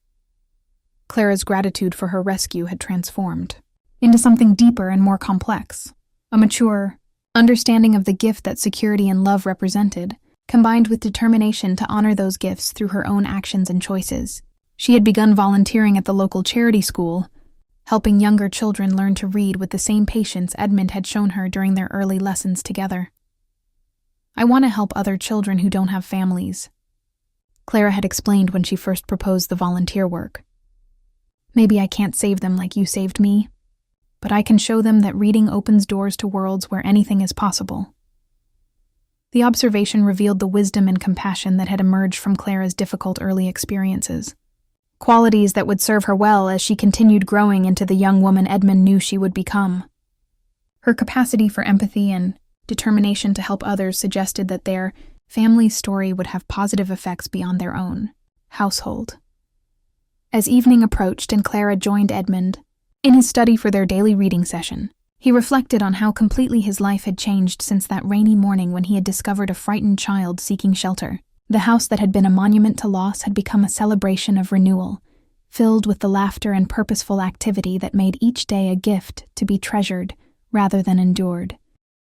Clara's gratitude for her rescue had transformed into something deeper and more complex, a mature understanding of the gift that security and love represented, combined with determination to honor those gifts through her own actions and choices. She had begun volunteering at the local charity school, helping younger children learn to read with the same patience Edmund had shown her during their early lessons together. "I want to help other children who don't have families," Clara had explained when she first proposed the volunteer work. "Maybe I can't save them like you saved me, but I can show them that reading opens doors to worlds where anything is possible." The observation revealed the wisdom and compassion that had emerged from Clara's difficult early experiences, qualities that would serve her well as she continued growing into the young woman Edmund knew she would become. Her capacity for empathy and determination to help others suggested that their family's story would have positive effects beyond their own household. As evening approached and Clara joined Edmund in his study for their daily reading session, he reflected on how completely his life had changed since that rainy morning when he had discovered a frightened child seeking shelter. The house that had been a monument to loss had become a celebration of renewal, filled with the laughter and purposeful activity that made each day a gift to be treasured rather than endured.